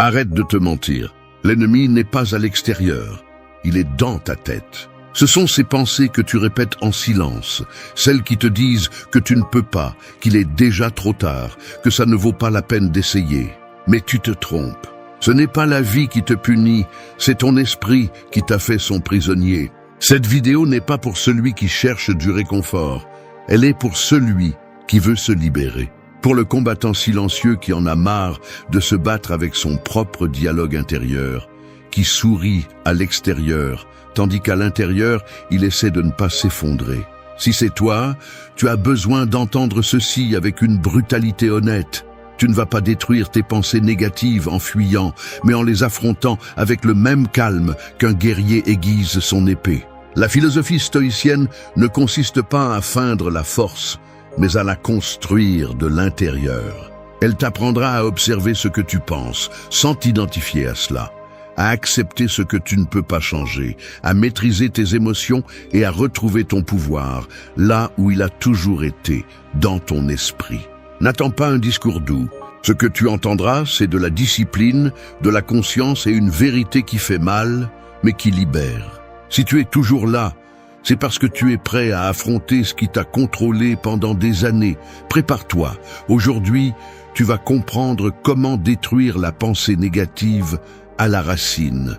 Arrête de te mentir. L'ennemi n'est pas à l'extérieur. Il est dans ta tête. Ce sont ces pensées que tu répètes en silence, celles qui te disent que tu ne peux pas, qu'il est déjà trop tard, que ça ne vaut pas la peine d'essayer. Mais tu te trompes. Ce n'est pas la vie qui te punit, c'est ton esprit qui t'a fait son prisonnier. Cette vidéo n'est pas pour celui qui cherche du réconfort, elle est pour celui qui veut se libérer. Pour le combattant silencieux qui en a marre de se battre avec son propre dialogue intérieur, qui sourit à l'extérieur, tandis qu'à l'intérieur, il essaie de ne pas s'effondrer. Si c'est toi, tu as besoin d'entendre ceci avec une brutalité honnête. Tu ne vas pas détruire tes pensées négatives en fuyant, mais en les affrontant avec le même calme qu'un guerrier aiguise son épée. La philosophie stoïcienne ne consiste pas à feindre la force, mais à la construire de l'intérieur. Elle t'apprendra à observer ce que tu penses, sans t'identifier à cela, à accepter ce que tu ne peux pas changer, à maîtriser tes émotions et à retrouver ton pouvoir, là où il a toujours été, dans ton esprit. N'attends pas un discours doux. Ce que tu entendras, c'est de la discipline, de la conscience et une vérité qui fait mal, mais qui libère. Si tu es toujours là, c'est parce que tu es prêt à affronter ce qui t'a contrôlé pendant des années. Prépare-toi. Aujourd'hui, tu vas comprendre comment détruire la pensée négative à la racine.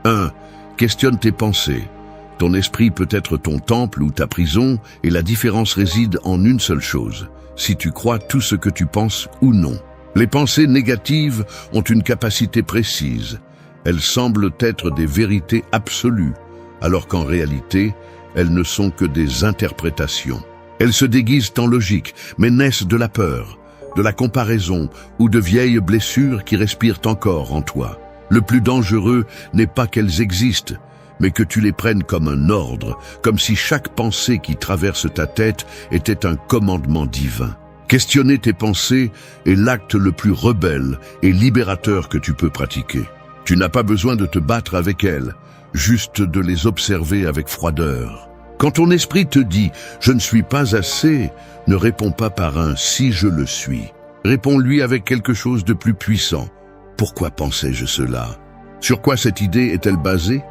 1. Questionne tes pensées. Ton esprit peut être ton temple ou ta prison, et la différence réside en une seule chose, si tu crois tout ce que tu penses ou non. Les pensées négatives ont une capacité précise. Elles semblent être des vérités absolues, alors qu'en réalité, elles ne sont que des interprétations. Elles se déguisent en logique, mais naissent de la peur, de la comparaison ou de vieilles blessures qui respirent encore en toi. Le plus dangereux n'est pas qu'elles existent, mais que tu les prennes comme un ordre, comme si chaque pensée qui traverse ta tête était un commandement divin. Questionner tes pensées est l'acte le plus rebelle et libérateur que tu peux pratiquer. Tu n'as pas besoin de te battre avec elles, juste de les observer avec froideur. Quand ton esprit te dit « je ne suis pas assez », ne réponds pas par un « si je le suis ». Réponds-lui avec quelque chose de plus puissant. Pourquoi pensais-je cela? Sur quoi cette idée est-elle basée?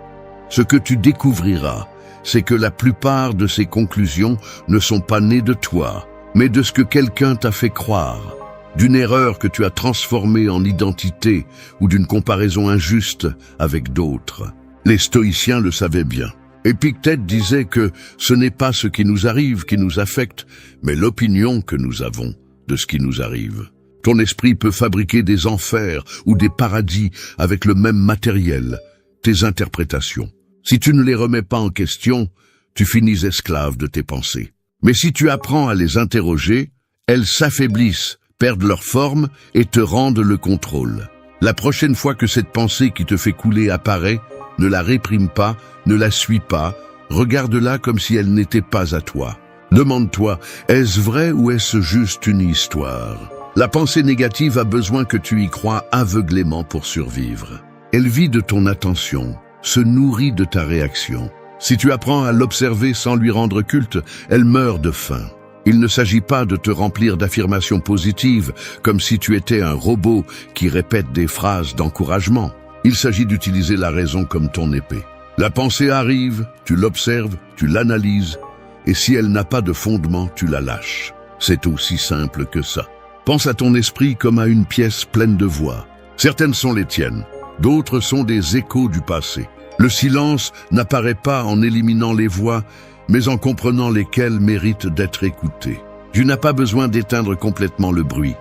Ce que tu découvriras, c'est que la plupart de ces conclusions ne sont pas nées de toi, mais de ce que quelqu'un t'a fait croire, d'une erreur que tu as transformée en identité ou d'une comparaison injuste avec d'autres. Les stoïciens le savaient bien. Épictète disait que ce n'est pas ce qui nous arrive qui nous affecte, mais l'opinion que nous avons de ce qui nous arrive. Ton esprit peut fabriquer des enfers ou des paradis avec le même matériel, tes interprétations. Si tu ne les remets pas en question, tu finis esclave de tes pensées. Mais si tu apprends à les interroger, elles s'affaiblissent, perdent leur forme et te rendent le contrôle. La prochaine fois que cette pensée qui te fait couler apparaît, ne la réprime pas, ne la suis pas, regarde-la comme si elle n'était pas à toi. Demande-toi, est-ce vrai ou est-ce juste une histoire? La pensée négative a besoin que tu y crois aveuglément pour survivre. Elle vit de ton attention, se nourrit de ta réaction. Si tu apprends à l'observer sans lui rendre culte, elle meurt de faim. Il ne s'agit pas de te remplir d'affirmations positives, comme si tu étais un robot qui répète des phrases d'encouragement. Il s'agit d'utiliser la raison comme ton épée. La pensée arrive, tu l'observes, tu l'analyses, et si elle n'a pas de fondement, tu la lâches. C'est aussi simple que ça. Pense à ton esprit comme à une pièce pleine de voix. Certaines sont les tiennes, d'autres sont des échos du passé. Le silence n'apparaît pas en éliminant les voix, mais en comprenant lesquelles méritent d'être écoutées. Tu n'as pas besoin d'éteindre complètement le bruit,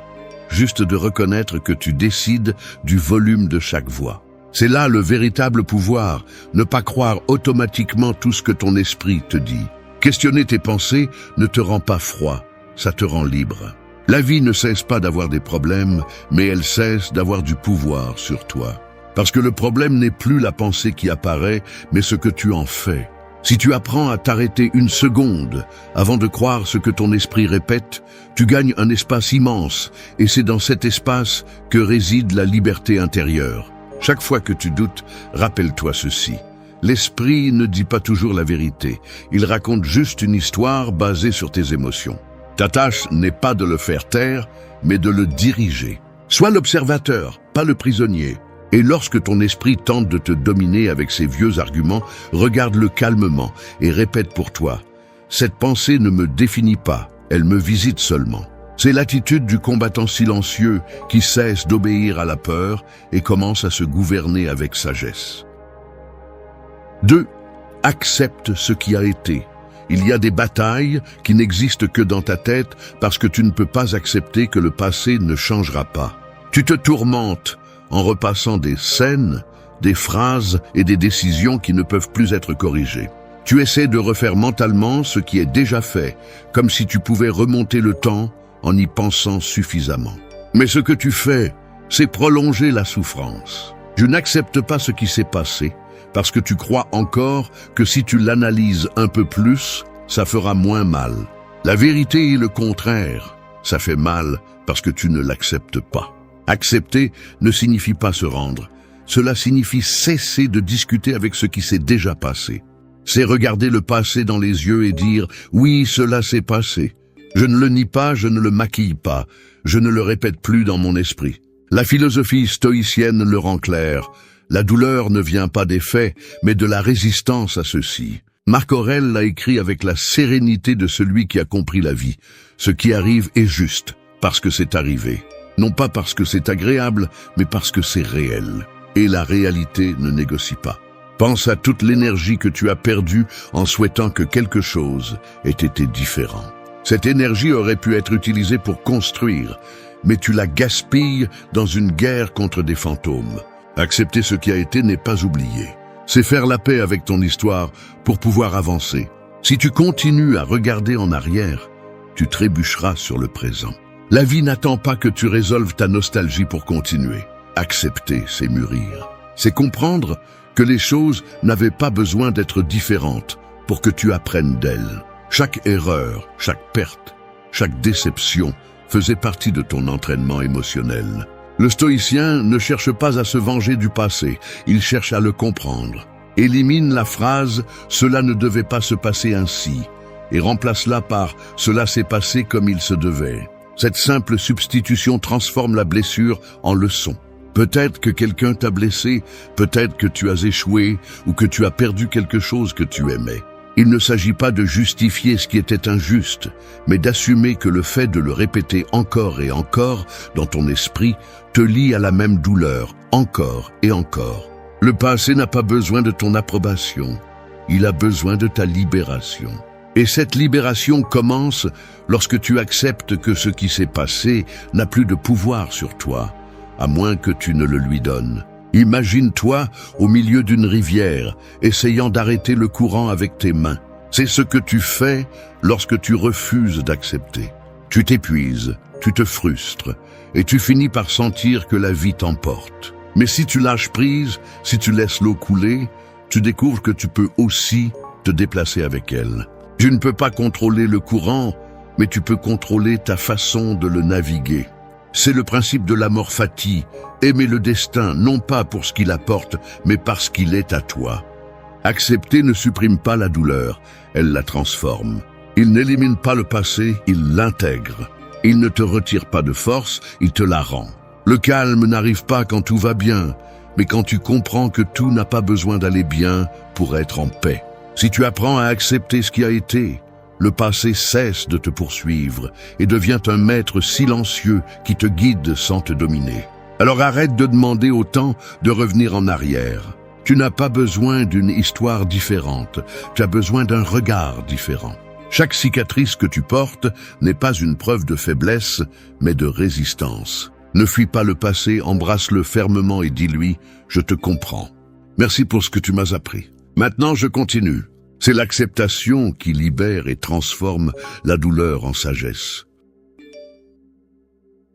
juste de reconnaître que tu décides du volume de chaque voix. C'est là le véritable pouvoir, ne pas croire automatiquement tout ce que ton esprit te dit. Questionner tes pensées ne te rend pas froid, ça te rend libre. La vie ne cesse pas d'avoir des problèmes, mais elle cesse d'avoir du pouvoir sur toi. Parce que le problème n'est plus la pensée qui apparaît, mais ce que tu en fais. Si tu apprends à t'arrêter une seconde avant de croire ce que ton esprit répète, tu gagnes un espace immense, et c'est dans cet espace que réside la liberté intérieure. Chaque fois que tu doutes, rappelle-toi ceci. L'esprit ne dit pas toujours la vérité, il raconte juste une histoire basée sur tes émotions. Ta tâche n'est pas de le faire taire, mais de le diriger. Sois l'observateur, pas le prisonnier. Et lorsque ton esprit tente de te dominer avec ses vieux arguments, regarde-le calmement et répète pour toi: cette pensée ne me définit pas, elle me visite seulement. C'est l'attitude du combattant silencieux qui cesse d'obéir à la peur et commence à se gouverner avec sagesse. 2. Accepte ce qui a été. Il y a des batailles qui n'existent que dans ta tête parce que tu ne peux pas accepter que le passé ne changera pas. Tu te tourmentes en repassant des scènes, des phrases et des décisions qui ne peuvent plus être corrigées. Tu essaies de refaire mentalement ce qui est déjà fait, comme si tu pouvais remonter le temps en y pensant suffisamment. Mais ce que tu fais, c'est prolonger la souffrance. Je n'accepte pas ce qui s'est passé, parce que tu crois encore que si tu l'analyses un peu plus, ça fera moins mal. La vérité est le contraire. Ça fait mal parce que tu ne l'acceptes pas. Accepter ne signifie pas se rendre. Cela signifie cesser de discuter avec ce qui s'est déjà passé. C'est regarder le passé dans les yeux et dire « oui, cela s'est passé ». Je ne le nie pas, je ne le maquille pas, je ne le répète plus dans mon esprit. La philosophie stoïcienne le rend clair. La douleur ne vient pas des faits, mais de la résistance à ceux-ci. Marc Aurèle l'a écrit avec la sérénité de celui qui a compris la vie. Ce qui arrive est juste, parce que c'est arrivé. Non pas parce que c'est agréable, mais parce que c'est réel. Et la réalité ne négocie pas. Pense à toute l'énergie que tu as perdue en souhaitant que quelque chose ait été différent. Cette énergie aurait pu être utilisée pour construire, mais tu la gaspilles dans une guerre contre des fantômes. Accepter ce qui a été n'est pas oublier. C'est faire la paix avec ton histoire pour pouvoir avancer. Si tu continues à regarder en arrière, tu trébucheras sur le présent. La vie n'attend pas que tu résolves ta nostalgie pour continuer. Accepter, c'est mûrir. C'est comprendre que les choses n'avaient pas besoin d'être différentes pour que tu apprennes d'elles. Chaque erreur, chaque perte, chaque déception faisait partie de ton entraînement émotionnel. Le stoïcien ne cherche pas à se venger du passé, il cherche à le comprendre. Élimine la phrase « cela ne devait pas se passer ainsi » et remplace-la par « cela s'est passé comme il se devait ». Cette simple substitution transforme la blessure en leçon. Peut-être que quelqu'un t'a blessé, peut-être que tu as échoué ou que tu as perdu quelque chose que tu aimais. Il ne s'agit pas de justifier ce qui était injuste, mais d'assumer que le fait de le répéter encore et encore dans ton esprit te lie à la même douleur, encore et encore. Le passé n'a pas besoin de ton approbation, il a besoin de ta libération. Et cette libération commence lorsque tu acceptes que ce qui s'est passé n'a plus de pouvoir sur toi, à moins que tu ne le lui donnes. Imagine-toi au milieu d'une rivière, essayant d'arrêter le courant avec tes mains. C'est ce que tu fais lorsque tu refuses d'accepter. Tu t'épuises, tu te frustres, et tu finis par sentir que la vie t'emporte. Mais si tu lâches prise, si tu laisses l'eau couler, tu découvres que tu peux aussi te déplacer avec elle. Tu ne peux pas contrôler le courant, mais tu peux contrôler ta façon de le naviguer. C'est le principe de l'amor fati, aimer le destin, non pas pour ce qu'il apporte, mais parce qu'il est à toi. Accepter ne supprime pas la douleur, elle la transforme. Il n'élimine pas le passé, il l'intègre. Il ne te retire pas de force, il te la rend. Le calme n'arrive pas quand tout va bien, mais quand tu comprends que tout n'a pas besoin d'aller bien pour être en paix. Si tu apprends à accepter ce qui a été, le passé cesse de te poursuivre et devient un maître silencieux qui te guide sans te dominer. Alors arrête de demander au temps de revenir en arrière. Tu n'as pas besoin d'une histoire différente, tu as besoin d'un regard différent. Chaque cicatrice que tu portes n'est pas une preuve de faiblesse, mais de résistance. Ne fuis pas le passé, embrasse-le fermement et dis-lui « Je te comprends. Merci pour ce que tu m'as appris. Maintenant, je continue. » C'est l'acceptation qui libère et transforme la douleur en sagesse.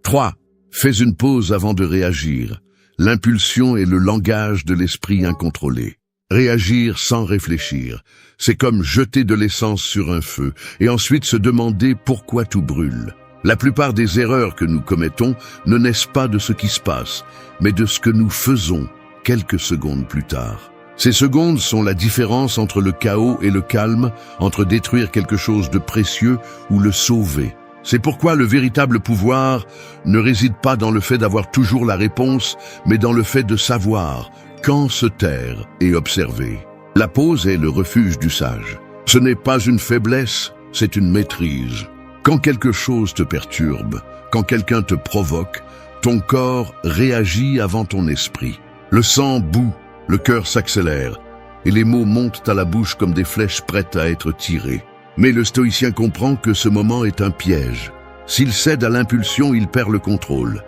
3. Fais une pause avant de réagir. L'impulsion est le langage de l'esprit incontrôlé. Réagir sans réfléchir, c'est comme jeter de l'essence sur un feu et ensuite se demander pourquoi tout brûle. La plupart des erreurs que nous commettons ne naissent pas de ce qui se passe, mais de ce que nous faisons quelques secondes plus tard. Ces secondes sont la différence entre le chaos et le calme, entre détruire quelque chose de précieux ou le sauver. C'est pourquoi le véritable pouvoir ne réside pas dans le fait d'avoir toujours la réponse, mais dans le fait de savoir quand se taire et observer. La pause est le refuge du sage. Ce n'est pas une faiblesse, c'est une maîtrise. Quand quelque chose te perturbe, quand quelqu'un te provoque, ton corps réagit avant ton esprit. Le sang bout, le cœur s'accélère, et les mots montent à la bouche comme des flèches prêtes à être tirées. Mais le stoïcien comprend que ce moment est un piège. S'il cède à l'impulsion, il perd le contrôle.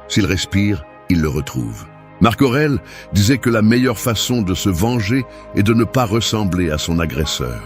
S'il respire, il le retrouve. Marc Aurèle disait que la meilleure façon de se venger est de ne pas ressembler à son agresseur.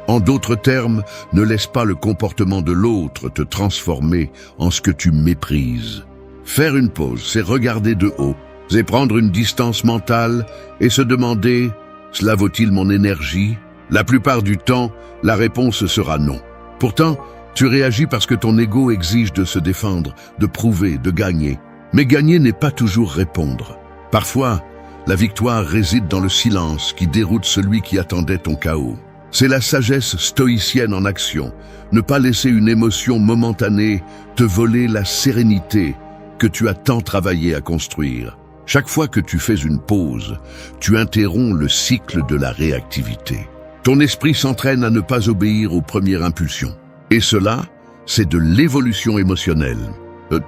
En d'autres termes, ne laisse pas le comportement de l'autre te transformer en ce que tu méprises. Faire une pause, c'est regarder de haut, c'est prendre une distance mentale et se demander « Cela vaut-il mon énergie ?» La plupart du temps, la réponse sera non. Pourtant, tu réagis parce que ton ego exige de se défendre, de prouver, de gagner. Mais gagner n'est pas toujours répondre. Parfois, la victoire réside dans le silence qui déroute celui qui attendait ton chaos. C'est la sagesse stoïcienne en action. Ne pas laisser une émotion momentanée te voler la sérénité que tu as tant travaillé à construire. Chaque fois que tu fais une pause, tu interromps le cycle de la réactivité. Ton esprit s'entraîne à ne pas obéir aux premières impulsions. Et cela, c'est de l'évolution émotionnelle.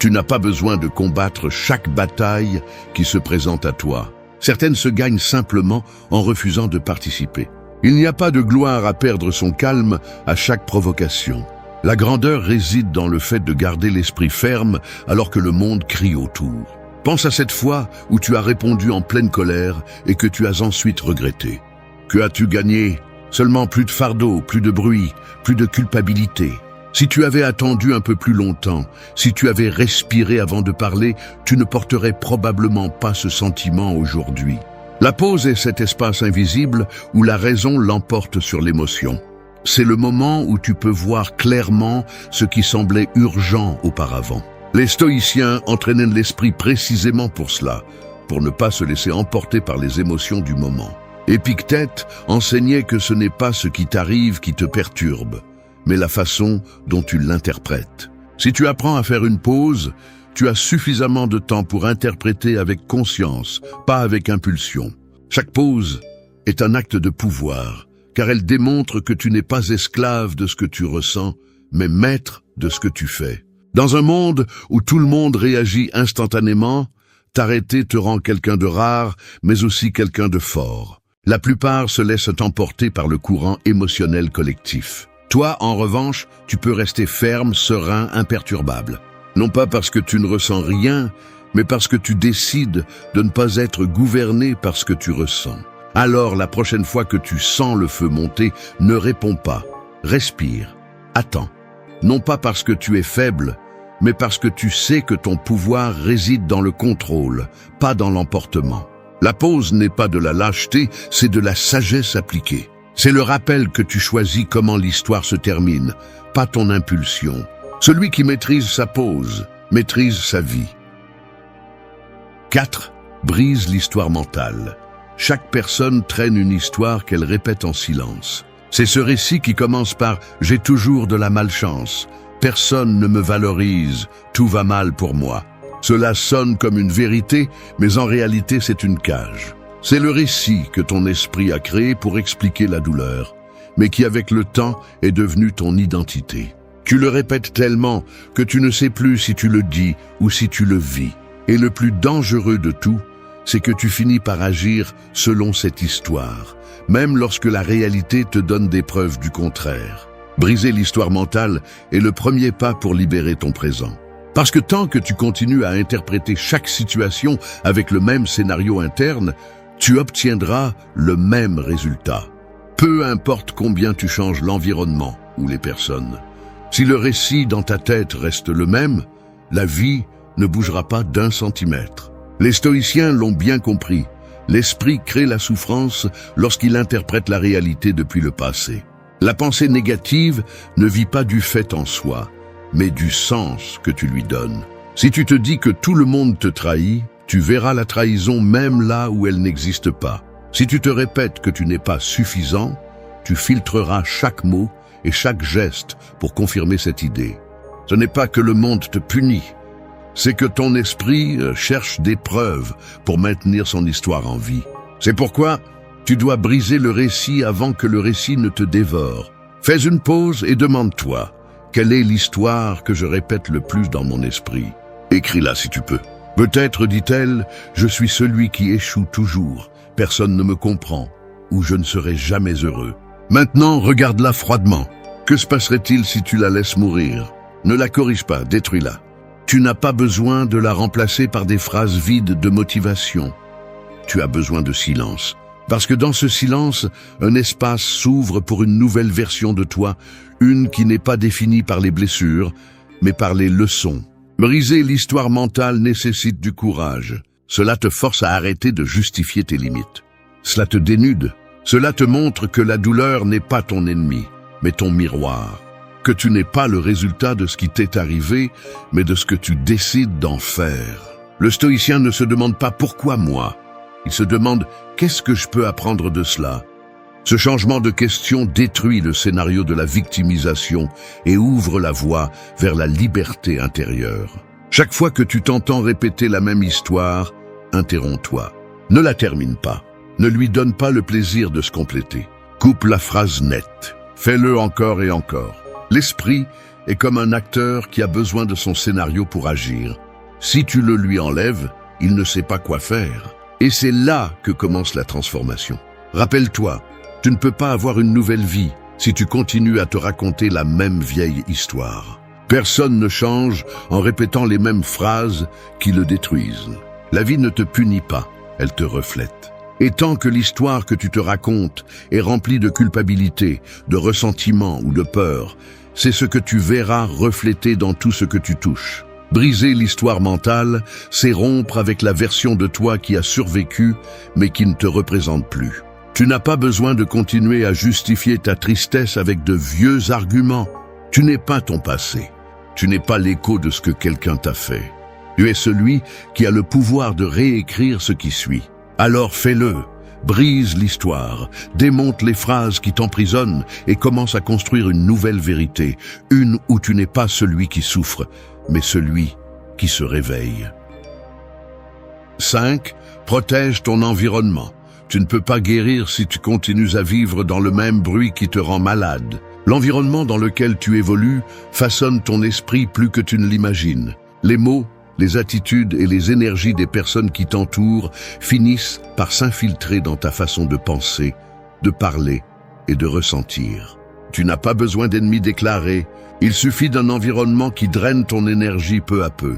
Tu n'as pas besoin de combattre chaque bataille qui se présente à toi. Certaines se gagnent simplement en refusant de participer. Il n'y a pas de gloire à perdre son calme à chaque provocation. La grandeur réside dans le fait de garder l'esprit ferme alors que le monde crie autour. Pense à cette fois où tu as répondu en pleine colère et que tu as ensuite regretté. Que as-tu gagné ? Seulement plus de fardeau, plus de bruit, plus de culpabilité. Si tu avais attendu un peu plus longtemps, si tu avais respiré avant de parler, tu ne porterais probablement pas ce sentiment aujourd'hui. La pause est cet espace invisible où la raison l'emporte sur l'émotion. C'est le moment où tu peux voir clairement ce qui semblait urgent auparavant. Les stoïciens entraînaient l'esprit précisément pour cela, pour ne pas se laisser emporter par les émotions du moment. Épictète enseignait que ce n'est pas ce qui t'arrive qui te perturbe, mais la façon dont tu l'interprètes. Si tu apprends à faire une pause, tu as suffisamment de temps pour interpréter avec conscience, pas avec impulsion. Chaque pause est un acte de pouvoir, car elle démontre que tu n'es pas esclave de ce que tu ressens, mais maître de ce que tu fais. Dans un monde où tout le monde réagit instantanément, t'arrêter te rend quelqu'un de rare, mais aussi quelqu'un de fort. La plupart se laissent emporter par le courant émotionnel collectif. Toi, en revanche, tu peux rester ferme, serein, imperturbable. Non pas parce que tu ne ressens rien, mais parce que tu décides de ne pas être gouverné par ce que tu ressens. Alors, la prochaine fois que tu sens le feu monter, ne réponds pas. Respire. Attends. Non pas parce que tu es faible, mais parce que tu sais que ton pouvoir réside dans le contrôle, pas dans l'emportement. La pause n'est pas de la lâcheté, c'est de la sagesse appliquée. C'est le rappel que tu choisis comment l'histoire se termine, pas ton impulsion. Celui qui maîtrise sa pause, maîtrise sa vie. 4. Brise l'histoire mentale. Chaque personne traîne une histoire qu'elle répète en silence. C'est ce récit qui commence par « J'ai toujours de la malchance »,« Personne ne me valorise, tout va mal pour moi ». Cela sonne comme une vérité, mais en réalité c'est une cage. C'est le récit que ton esprit a créé pour expliquer la douleur, mais qui avec le temps est devenu ton identité. Tu le répètes tellement que tu ne sais plus si tu le dis ou si tu le vis. Et le plus dangereux de tout, c'est que tu finis par agir selon cette histoire, même lorsque la réalité te donne des preuves du contraire. Briser l'histoire mentale est le premier pas pour libérer ton présent. Parce que tant que tu continues à interpréter chaque situation avec le même scénario interne, tu obtiendras le même résultat. Peu importe combien tu changes l'environnement ou les personnes. Si le récit dans ta tête reste le même, la vie ne bougera pas d'1 centimètre. Les stoïciens l'ont bien compris. L'esprit crée la souffrance lorsqu'il interprète la réalité depuis le passé. La pensée négative ne vit pas du fait en soi, mais du sens que tu lui donnes. Si tu te dis que tout le monde te trahit, tu verras la trahison même là où elle n'existe pas. Si tu te répètes que tu n'es pas suffisant, tu filtreras chaque mot et chaque geste pour confirmer cette idée. Ce n'est pas que le monde te punit, c'est que ton esprit cherche des preuves pour maintenir son histoire en vie. C'est pourquoi tu dois briser le récit avant que le récit ne te dévore. Fais une pause et demande-toi, quelle est l'histoire que je répète le plus dans mon esprit? Écris-la si tu peux. Peut-être, dit-elle, je suis celui qui échoue toujours, personne ne me comprend, ou je ne serai jamais heureux. Maintenant, regarde-la froidement. Que se passerait-il si tu la laisses mourir? Ne la corrige pas, détruis-la. Tu n'as pas besoin de la remplacer par des phrases vides de motivation. Tu as besoin de silence. Parce que dans ce silence, un espace s'ouvre pour une nouvelle version de toi, une qui n'est pas définie par les blessures, mais par les leçons. Briser l'histoire mentale nécessite du courage. Cela te force à arrêter de justifier tes limites. Cela te dénude. Cela te montre que la douleur n'est pas ton ennemi, mais ton miroir. Que tu n'es pas le résultat de ce qui t'est arrivé, mais de ce que tu décides d'en faire. Le stoïcien ne se demande pas pourquoi moi. Il se demande qu'est-ce que je peux apprendre de cela. Ce changement de question détruit le scénario de la victimisation et ouvre la voie vers la liberté intérieure. Chaque fois que tu t'entends répéter la même histoire, interromps-toi. Ne la termine pas. Ne lui donne pas le plaisir de se compléter. Coupe la phrase nette. Fais-le encore et encore. L'esprit est comme un acteur qui a besoin de son scénario pour agir. Si tu le lui enlèves, il ne sait pas quoi faire. Et c'est là que commence la transformation. Rappelle-toi, tu ne peux pas avoir une nouvelle vie si tu continues à te raconter la même vieille histoire. Personne ne change en répétant les mêmes phrases qui le détruisent. La vie ne te punit pas, elle te reflète. Et tant que l'histoire que tu te racontes est remplie de culpabilité, de ressentiment ou de peur, c'est ce que tu verras reflété dans tout ce que tu touches. Briser l'histoire mentale, c'est rompre avec la version de toi qui a survécu, mais qui ne te représente plus. Tu n'as pas besoin de continuer à justifier ta tristesse avec de vieux arguments. Tu n'es pas ton passé. Tu n'es pas l'écho de ce que quelqu'un t'a fait. Tu es celui qui a le pouvoir de réécrire ce qui suit. Alors fais-le. Brise l'histoire, démonte les phrases qui t'emprisonnent et commence à construire une nouvelle vérité, une où tu n'es pas celui qui souffre, mais celui qui se réveille. 5. Protège ton environnement. Tu ne peux pas guérir si tu continues à vivre dans le même bruit qui te rend malade. L'environnement dans lequel tu évolues façonne ton esprit plus que tu ne l'imagines. Les mots, les attitudes et les énergies des personnes qui t'entourent finissent par s'infiltrer dans ta façon de penser, de parler et de ressentir. Tu n'as pas besoin d'ennemis déclarés, il suffit d'un environnement qui draine ton énergie peu à peu,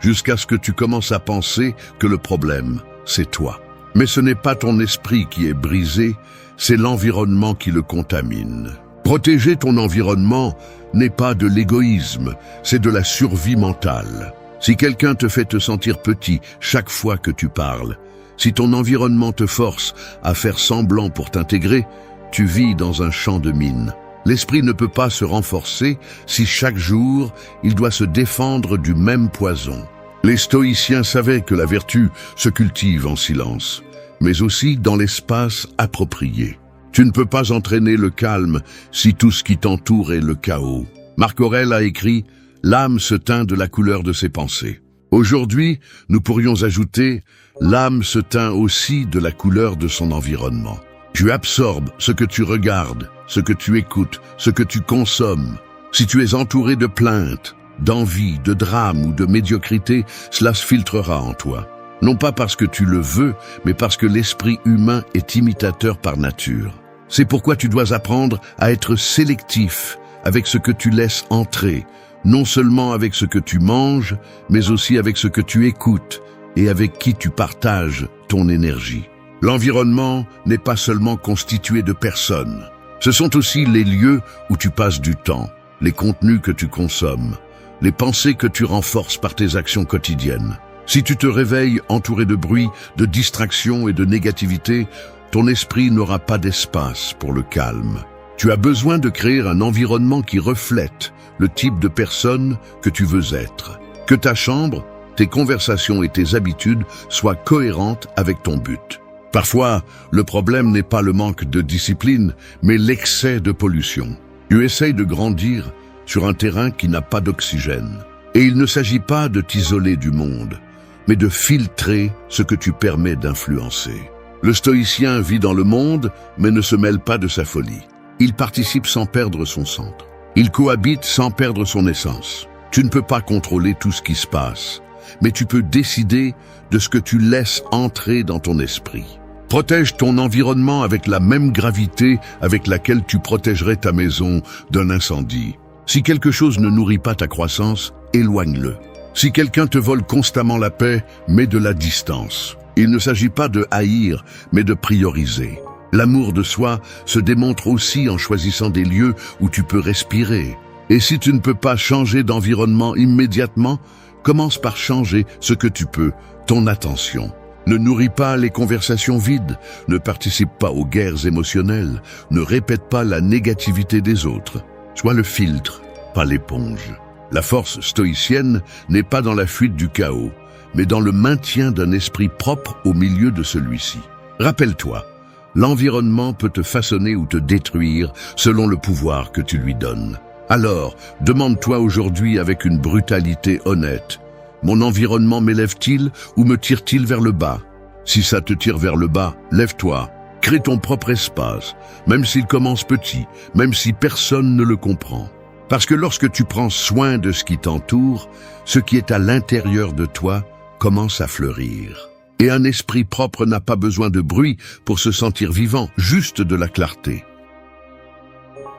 jusqu'à ce que tu commences à penser que le problème, c'est toi. Mais ce n'est pas ton esprit qui est brisé, c'est l'environnement qui le contamine. Protéger ton environnement n'est pas de l'égoïsme, c'est de la survie mentale. Si quelqu'un te fait te sentir petit chaque fois que tu parles, si ton environnement te force à faire semblant pour t'intégrer, tu vis dans un champ de mine. L'esprit ne peut pas se renforcer si chaque jour il doit se défendre du même poison. Les stoïciens savaient que la vertu se cultive en silence, mais aussi dans l'espace approprié. Tu ne peux pas entraîner le calme si tout ce qui t'entoure est le chaos. Marc Aurèle a écrit « L'âme se teint de la couleur de ses pensées ». Aujourd'hui, nous pourrions ajouter « L'âme se teint aussi de la couleur de son environnement ». Tu absorbes ce que tu regardes, ce que tu écoutes, ce que tu consommes. Si tu es entouré de plaintes, d'envie, de drames ou de médiocrité, cela se filtrera en toi. Non pas parce que tu le veux, mais parce que l'esprit humain est imitateur par nature. C'est pourquoi tu dois apprendre à être sélectif avec ce que tu laisses entrer, non seulement avec ce que tu manges, mais aussi avec ce que tu écoutes et avec qui tu partages ton énergie. L'environnement n'est pas seulement constitué de personnes. Ce sont aussi les lieux où tu passes du temps, les contenus que tu consommes, les pensées que tu renforces par tes actions quotidiennes. Si tu te réveilles entouré de bruit, de distractions et de négativité, ton esprit n'aura pas d'espace pour le calme. Tu as besoin de créer un environnement qui reflète le type de personne que tu veux être. Que ta chambre, tes conversations et tes habitudes soient cohérentes avec ton but. Parfois, le problème n'est pas le manque de discipline, mais l'excès de pollution. Tu essayes de grandir, sur un terrain qui n'a pas d'oxygène. Et il ne s'agit pas de t'isoler du monde, mais de filtrer ce que tu permets d'influencer. Le stoïcien vit dans le monde, mais ne se mêle pas de sa folie. Il participe sans perdre son centre. Il cohabite sans perdre son essence. Tu ne peux pas contrôler tout ce qui se passe, mais tu peux décider de ce que tu laisses entrer dans ton esprit. Protège ton environnement avec la même gravité avec laquelle tu protégerais ta maison d'un incendie. Si quelque chose ne nourrit pas ta croissance, éloigne-le. Si quelqu'un te vole constamment la paix, mets de la distance. Il ne s'agit pas de haïr, mais de prioriser. L'amour de soi se démontre aussi en choisissant des lieux où tu peux respirer. Et si tu ne peux pas changer d'environnement immédiatement, commence par changer ce que tu peux, ton attention. Ne nourris pas les conversations vides, ne participe pas aux guerres émotionnelles, ne répète pas la négativité des autres. Sois le filtre, pas l'éponge. La force stoïcienne n'est pas dans la fuite du chaos, mais dans le maintien d'un esprit propre au milieu de celui-ci. Rappelle-toi, l'environnement peut te façonner ou te détruire selon le pouvoir que tu lui donnes. Alors, demande-toi aujourd'hui avec une brutalité honnête, mon environnement m'élève-t-il ou me tire-t-il vers le bas? Si ça te tire vers le bas, lève-toi. Crée ton propre espace, même s'il commence petit, même si personne ne le comprend. Parce que lorsque tu prends soin de ce qui t'entoure, ce qui est à l'intérieur de toi commence à fleurir. Et un esprit propre n'a pas besoin de bruit pour se sentir vivant, juste de la clarté.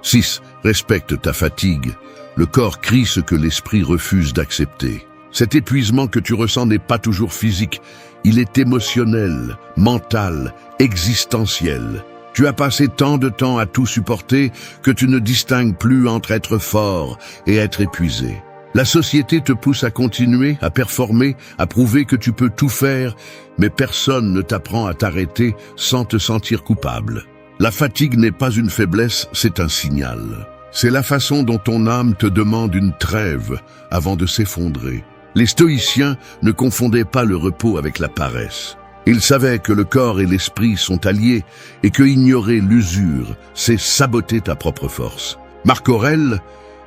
6. Respecte ta fatigue. Le corps crie ce que l'esprit refuse d'accepter. Cet épuisement que tu ressens n'est pas toujours physique, il est émotionnel, mental, existentiel. Tu as passé tant de temps à tout supporter que tu ne distingues plus entre être fort et être épuisé. La société te pousse à continuer, à performer, à prouver que tu peux tout faire, mais personne ne t'apprend à t'arrêter sans te sentir coupable. La fatigue n'est pas une faiblesse, c'est un signal. C'est la façon dont ton âme te demande une trêve avant de s'effondrer. Les stoïciens ne confondaient pas le repos avec la paresse. Ils savaient que le corps et l'esprit sont alliés et que ignorer l'usure, c'est saboter ta propre force. Marc Aurèle,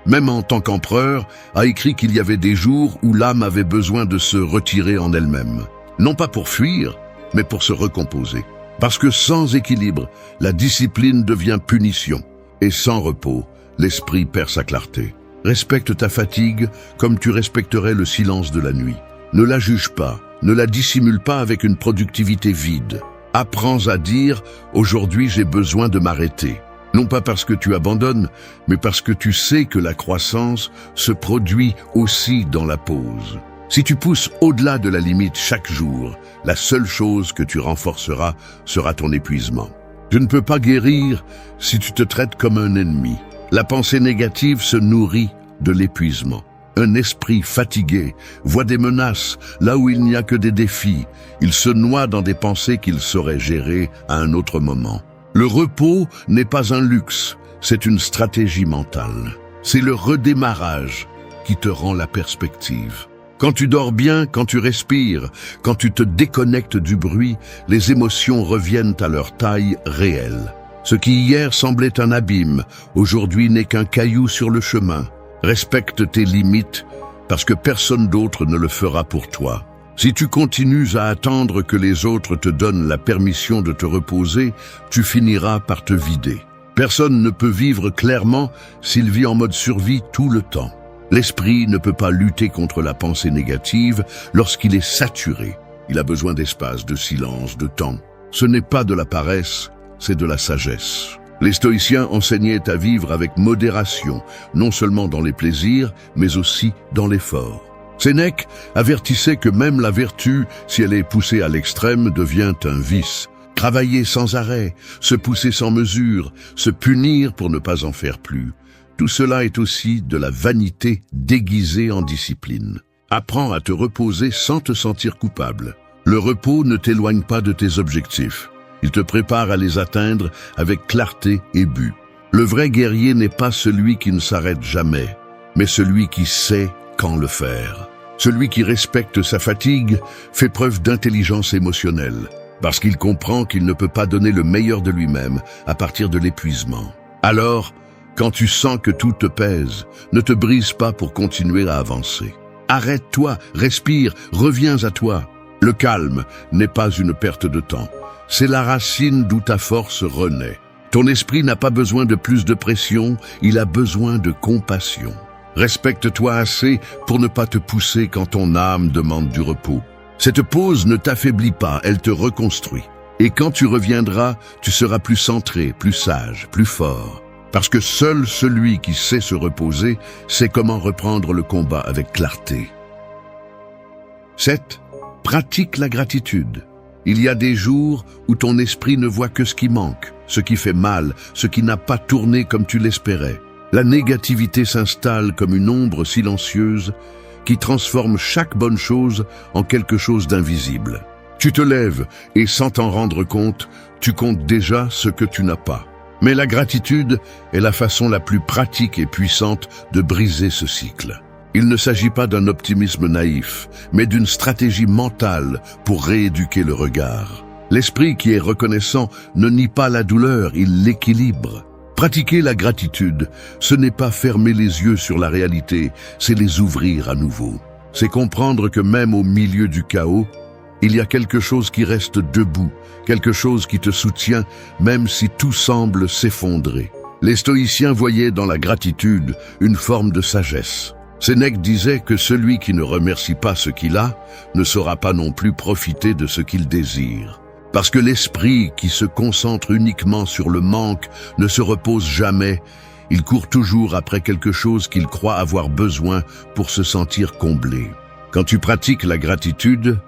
même en tant qu'empereur, a écrit qu'il y avait des jours où l'âme avait besoin de se retirer en elle-même. Non pas pour fuir, mais pour se recomposer. Parce que sans équilibre, la discipline devient punition. Et sans repos, l'esprit perd sa clarté. Respecte ta fatigue comme tu respecterais le silence de la nuit. Ne la juge pas, ne la dissimule pas avec une productivité vide. Apprends à dire « Aujourd'hui j'ai besoin de m'arrêter ». Non pas parce que tu abandonnes, mais parce que tu sais que la croissance se produit aussi dans la pause. Si tu pousses au-delà de la limite chaque jour, la seule chose que tu renforceras sera ton épuisement. Tu ne peux pas guérir si tu te traites comme un ennemi. La pensée négative se nourrit de l'épuisement. Un esprit fatigué voit des menaces là où il n'y a que des défis. Il se noie dans des pensées qu'il saurait gérer à un autre moment. Le repos n'est pas un luxe, c'est une stratégie mentale. C'est le redémarrage qui te rend la perspective. Quand tu dors bien, quand tu respires, quand tu te déconnectes du bruit, les émotions reviennent à leur taille réelle. Ce qui hier semblait un abîme, aujourd'hui n'est qu'un caillou sur le chemin. Respecte tes limites, parce que personne d'autre ne le fera pour toi. Si tu continues à attendre que les autres te donnent la permission de te reposer, tu finiras par te vider. Personne ne peut vivre clairement s'il vit en mode survie tout le temps. L'esprit ne peut pas lutter contre la pensée négative lorsqu'il est saturé. Il a besoin d'espace, de silence, de temps. Ce n'est pas de la paresse, c'est de la sagesse. Les stoïciens enseignaient à vivre avec modération, non seulement dans les plaisirs, mais aussi dans l'effort. Sénèque avertissait que même la vertu, si elle est poussée à l'extrême, devient un vice. Travailler sans arrêt, se pousser sans mesure, se punir pour ne pas en faire plus. Tout cela est aussi de la vanité déguisée en discipline. Apprends à te reposer sans te sentir coupable. Le repos ne t'éloigne pas de tes objectifs. Il te prépare à les atteindre avec clarté et but. Le vrai guerrier n'est pas celui qui ne s'arrête jamais, mais celui qui sait quand le faire. Celui qui respecte sa fatigue fait preuve d'intelligence émotionnelle, parce qu'il comprend qu'il ne peut pas donner le meilleur de lui-même à partir de l'épuisement. Alors, Quand tu sens que tout te pèse, ne te brise pas pour continuer à avancer. Arrête-toi, respire, reviens à toi. Le calme n'est pas une perte de temps. C'est la racine d'où ta force renaît. Ton esprit n'a pas besoin de plus de pression, il a besoin de compassion. Respecte-toi assez pour ne pas te pousser quand ton âme demande du repos. Cette pause ne t'affaiblit pas, elle te reconstruit. Et quand tu reviendras, tu seras plus centré, plus sage, plus fort. Parce que seul celui qui sait se reposer sait comment reprendre le combat avec clarté. 7. Pratique la gratitude. Il y a des jours où ton esprit ne voit que ce qui manque, ce qui fait mal, ce qui n'a pas tourné comme tu l'espérais. La négativité s'installe comme une ombre silencieuse qui transforme chaque bonne chose en quelque chose d'invisible. Tu te lèves et sans t'en rendre compte, tu comptes déjà ce que tu n'as pas. Mais la gratitude est la façon la plus pratique et puissante de briser ce cycle. Il ne s'agit pas d'un optimisme naïf, mais d'une stratégie mentale pour rééduquer le regard. L'esprit qui est reconnaissant ne nie pas la douleur, il l'équilibre. Pratiquer la gratitude, ce n'est pas fermer les yeux sur la réalité, c'est les ouvrir à nouveau. C'est comprendre que même au milieu du chaos, il y a quelque chose qui reste debout, quelque chose qui te soutient, même si tout semble s'effondrer. Les stoïciens voyaient dans la gratitude une forme de sagesse. Sénèque disait que celui qui ne remercie pas ce qu'il a ne saura pas non plus profiter de ce qu'il désire. Parce que l'esprit qui se concentre uniquement sur le manque ne se repose jamais, il court toujours après quelque chose qu'il croit avoir besoin pour se sentir comblé. Quand tu pratiques la gratitude,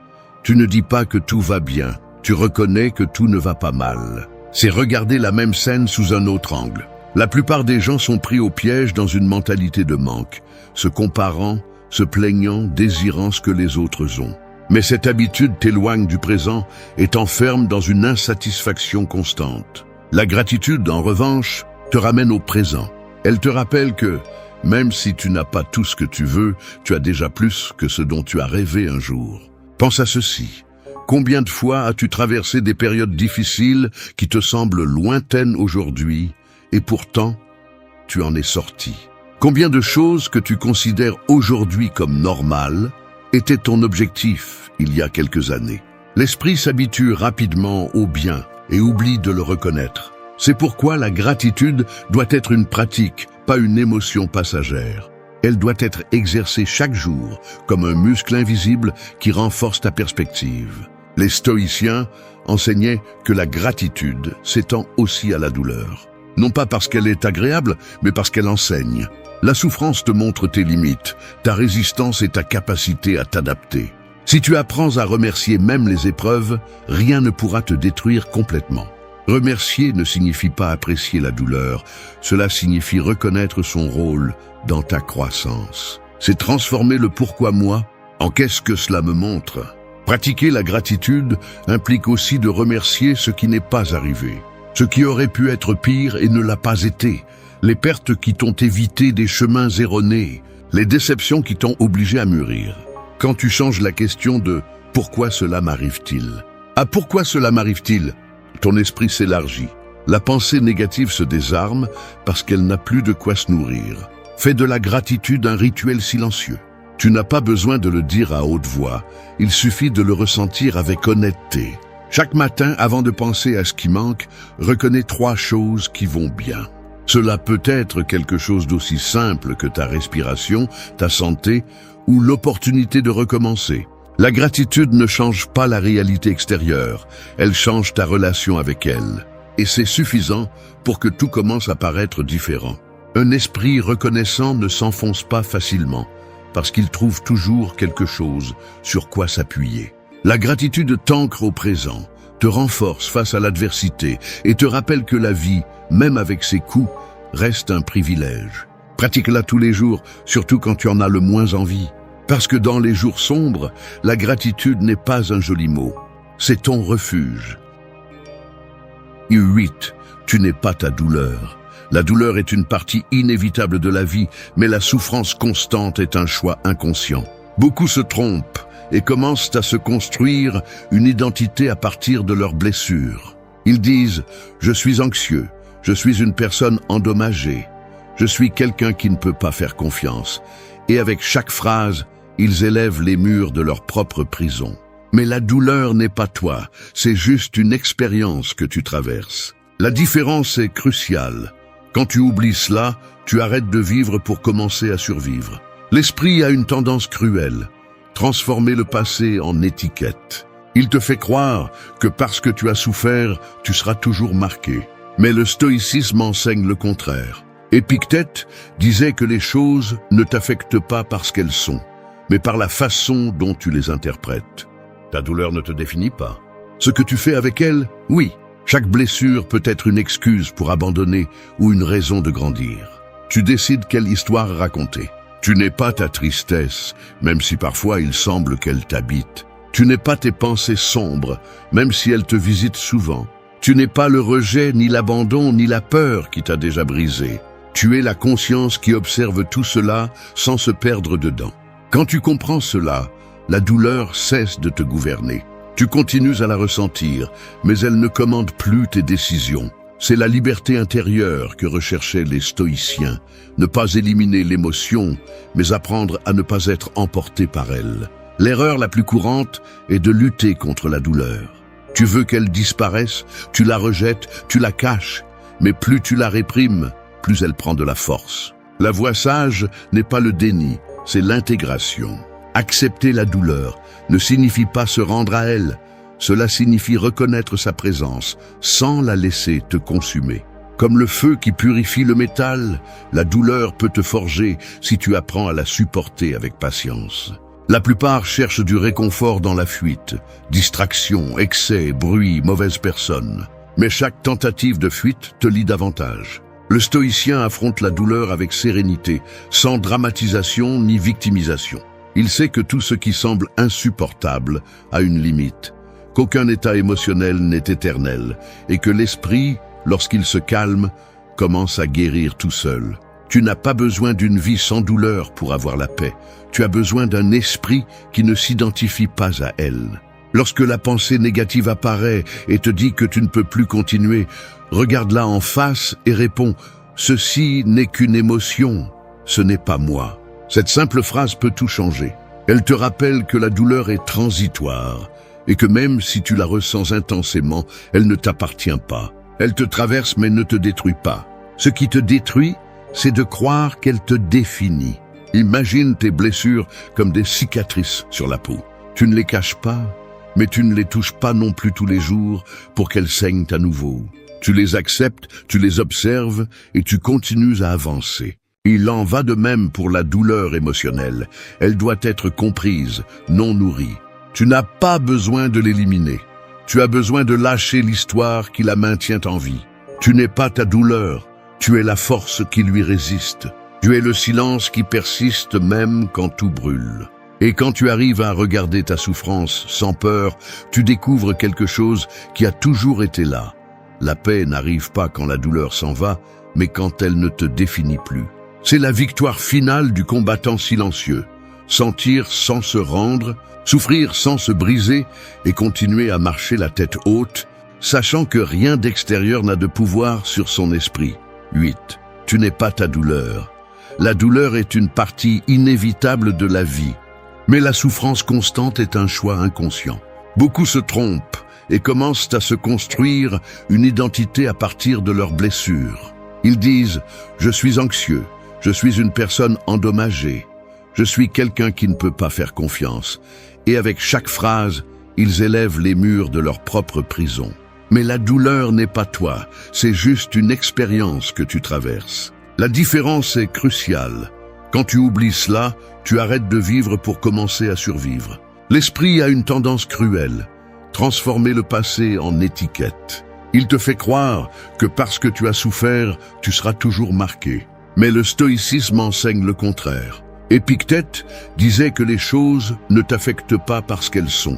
tu ne dis pas que tout va bien, tu reconnais que tout ne va pas mal. C'est regarder la même scène sous un autre angle. La plupart des gens sont pris au piège dans une mentalité de manque, se comparant, se plaignant, désirant ce que les autres ont. Mais cette habitude t'éloigne du présent et t'enferme dans une insatisfaction constante. La gratitude, en revanche, te ramène au présent. Elle te rappelle que, même si tu n'as pas tout ce que tu veux, tu as déjà plus que ce dont tu as rêvé un jour. Pense à ceci. Combien de fois as-tu traversé des périodes difficiles qui te semblent lointaines aujourd'hui, et pourtant, tu en es sorti? Combien de choses que tu considères aujourd'hui comme normales étaient ton objectif il y a quelques années? L'esprit s'habitue rapidement au bien et oublie de le reconnaître. C'est pourquoi la gratitude doit être une pratique, pas une émotion passagère. Elle doit être exercée chaque jour, comme un muscle invisible qui renforce ta perspective. Les stoïciens enseignaient que la gratitude s'étend aussi à la douleur. Non pas parce qu'elle est agréable, mais parce qu'elle enseigne. La souffrance te montre tes limites, ta résistance et ta capacité à t'adapter. Si tu apprends à remercier même les épreuves, rien ne pourra te détruire complètement. Remercier ne signifie pas apprécier la douleur, cela signifie reconnaître son rôle dans ta croissance. C'est transformer le pourquoi moi en qu'est-ce que cela me montre. Pratiquer la gratitude implique aussi de remercier ce qui n'est pas arrivé, ce qui aurait pu être pire et ne l'a pas été, les pertes qui t'ont évité des chemins erronés, les déceptions qui t'ont obligé à mûrir. Quand tu changes la question de « pourquoi cela m'arrive-t-il » à « pourquoi cela m'arrive-t-il » ton esprit s'élargit. La pensée négative se désarme parce qu'elle n'a plus de quoi se nourrir. Fais de la gratitude un rituel silencieux. Tu n'as pas besoin de le dire à haute voix, il suffit de le ressentir avec honnêteté. Chaque matin, avant de penser à ce qui manque, reconnais 3 choses qui vont bien. Cela peut être quelque chose d'aussi simple que ta respiration, ta santé ou l'opportunité de recommencer. La gratitude ne change pas la réalité extérieure, elle change ta relation avec elle. Et c'est suffisant pour que tout commence à paraître différent. Un esprit reconnaissant ne s'enfonce pas facilement, parce qu'il trouve toujours quelque chose sur quoi s'appuyer. La gratitude t'ancre au présent, te renforce face à l'adversité et te rappelle que la vie, même avec ses coups, reste un privilège. Pratique-la tous les jours, surtout quand tu en as le moins envie. Parce que dans les jours sombres, la gratitude n'est pas un joli mot, c'est ton refuge. 8. Tu n'es pas ta douleur. La douleur est une partie inévitable de la vie, mais la souffrance constante est un choix inconscient. Beaucoup se trompent et commencent à se construire une identité à partir de leurs blessures. Ils disent « je suis anxieux, je suis une personne endommagée » je suis quelqu'un qui ne peut pas faire confiance. Et avec chaque phrase, ils élèvent les murs de leur propre prison. Mais la douleur n'est pas toi, c'est juste une expérience que tu traverses. La différence est cruciale. Quand tu oublies cela, tu arrêtes de vivre pour commencer à survivre. L'esprit a une tendance cruelle, transformer le passé en étiquette. Il te fait croire que parce que tu as souffert, tu seras toujours marqué. Mais le stoïcisme enseigne le contraire. Épictète disait que les choses ne t'affectent pas parce qu'elles sont, mais par la façon dont tu les interprètes. Ta douleur ne te définit pas. Ce que tu fais avec elle, oui. Chaque blessure peut être une excuse pour abandonner ou une raison de grandir. Tu décides quelle histoire raconter. Tu n'es pas ta tristesse, même si parfois il semble qu'elle t'habite. Tu n'es pas tes pensées sombres, même si elles te visitent souvent. Tu n'es pas le rejet, ni l'abandon, ni la peur qui t'a déjà brisé. Tu es la conscience qui observe tout cela sans se perdre dedans. Quand tu comprends cela, la douleur cesse de te gouverner. Tu continues à la ressentir, mais elle ne commande plus tes décisions. C'est la liberté intérieure que recherchaient les stoïciens. Ne pas éliminer l'émotion, mais apprendre à ne pas être emporté par elle. L'erreur la plus courante est de lutter contre la douleur. Tu veux qu'elle disparaisse, tu la rejettes, tu la caches, mais plus tu la réprimes, plus elle prend de la force. La voie sage n'est pas le déni, c'est l'intégration. Accepter la douleur ne signifie pas se rendre à elle, cela signifie reconnaître sa présence sans la laisser te consumer. Comme le feu qui purifie le métal, la douleur peut te forger si tu apprends à la supporter avec patience. La plupart cherchent du réconfort dans la fuite, distraction, excès, bruit, mauvaise personne. Mais chaque tentative de fuite te lie davantage. Le stoïcien affronte la douleur avec sérénité, sans dramatisation ni victimisation. Il sait que tout ce qui semble insupportable a une limite, qu'aucun état émotionnel n'est éternel, et que l'esprit, lorsqu'il se calme, commence à guérir tout seul. Tu n'as pas besoin d'une vie sans douleur pour avoir la paix. Tu as besoin d'un esprit qui ne s'identifie pas à elle. Lorsque la pensée négative apparaît et te dit que tu ne peux plus continuer, regarde-la en face et réponds « Ceci n'est qu'une émotion, ce n'est pas moi ». Cette simple phrase peut tout changer. Elle te rappelle que la douleur est transitoire et que même si tu la ressens intensément, elle ne t'appartient pas. Elle te traverse mais ne te détruit pas. Ce qui te détruit, c'est de croire qu'elle te définit. Imagine tes blessures comme des cicatrices sur la peau. Tu ne les caches pas, mais tu ne les touches pas non plus tous les jours pour qu'elles saignent à nouveau. Tu les acceptes, tu les observes et tu continues à avancer. Il en va de même pour la douleur émotionnelle. Elle doit être comprise, non nourrie. Tu n'as pas besoin de l'éliminer. Tu as besoin de lâcher l'histoire qui la maintient en vie. Tu n'es pas ta douleur, tu es la force qui lui résiste. Tu es le silence qui persiste même quand tout brûle. Et quand tu arrives à regarder ta souffrance sans peur, tu découvres quelque chose qui a toujours été là. La paix n'arrive pas quand la douleur s'en va, mais quand elle ne te définit plus. C'est la victoire finale du combattant silencieux. Sentir sans se rendre, souffrir sans se briser et continuer à marcher la tête haute, sachant que rien d'extérieur n'a de pouvoir sur son esprit. 8. Tu n'es pas ta douleur. La douleur est une partie inévitable de la vie. Mais la souffrance constante est un choix inconscient. Beaucoup se trompent et commencent à se construire une identité à partir de leurs blessures. Ils disent « Je suis anxieux ». Je suis une personne endommagée. Je suis quelqu'un qui ne peut pas faire confiance. Et avec chaque phrase, ils élèvent les murs de leur propre prison. Mais la douleur n'est pas toi, c'est juste une expérience que tu traverses. La différence est cruciale. Quand tu oublies cela, tu arrêtes de vivre pour commencer à survivre. L'esprit a une tendance cruelle, transformer le passé en étiquette. Il te fait croire que parce que tu as souffert, tu seras toujours marqué. Mais le stoïcisme enseigne le contraire. Épictète disait que les choses ne t'affectent pas parce qu'elles sont,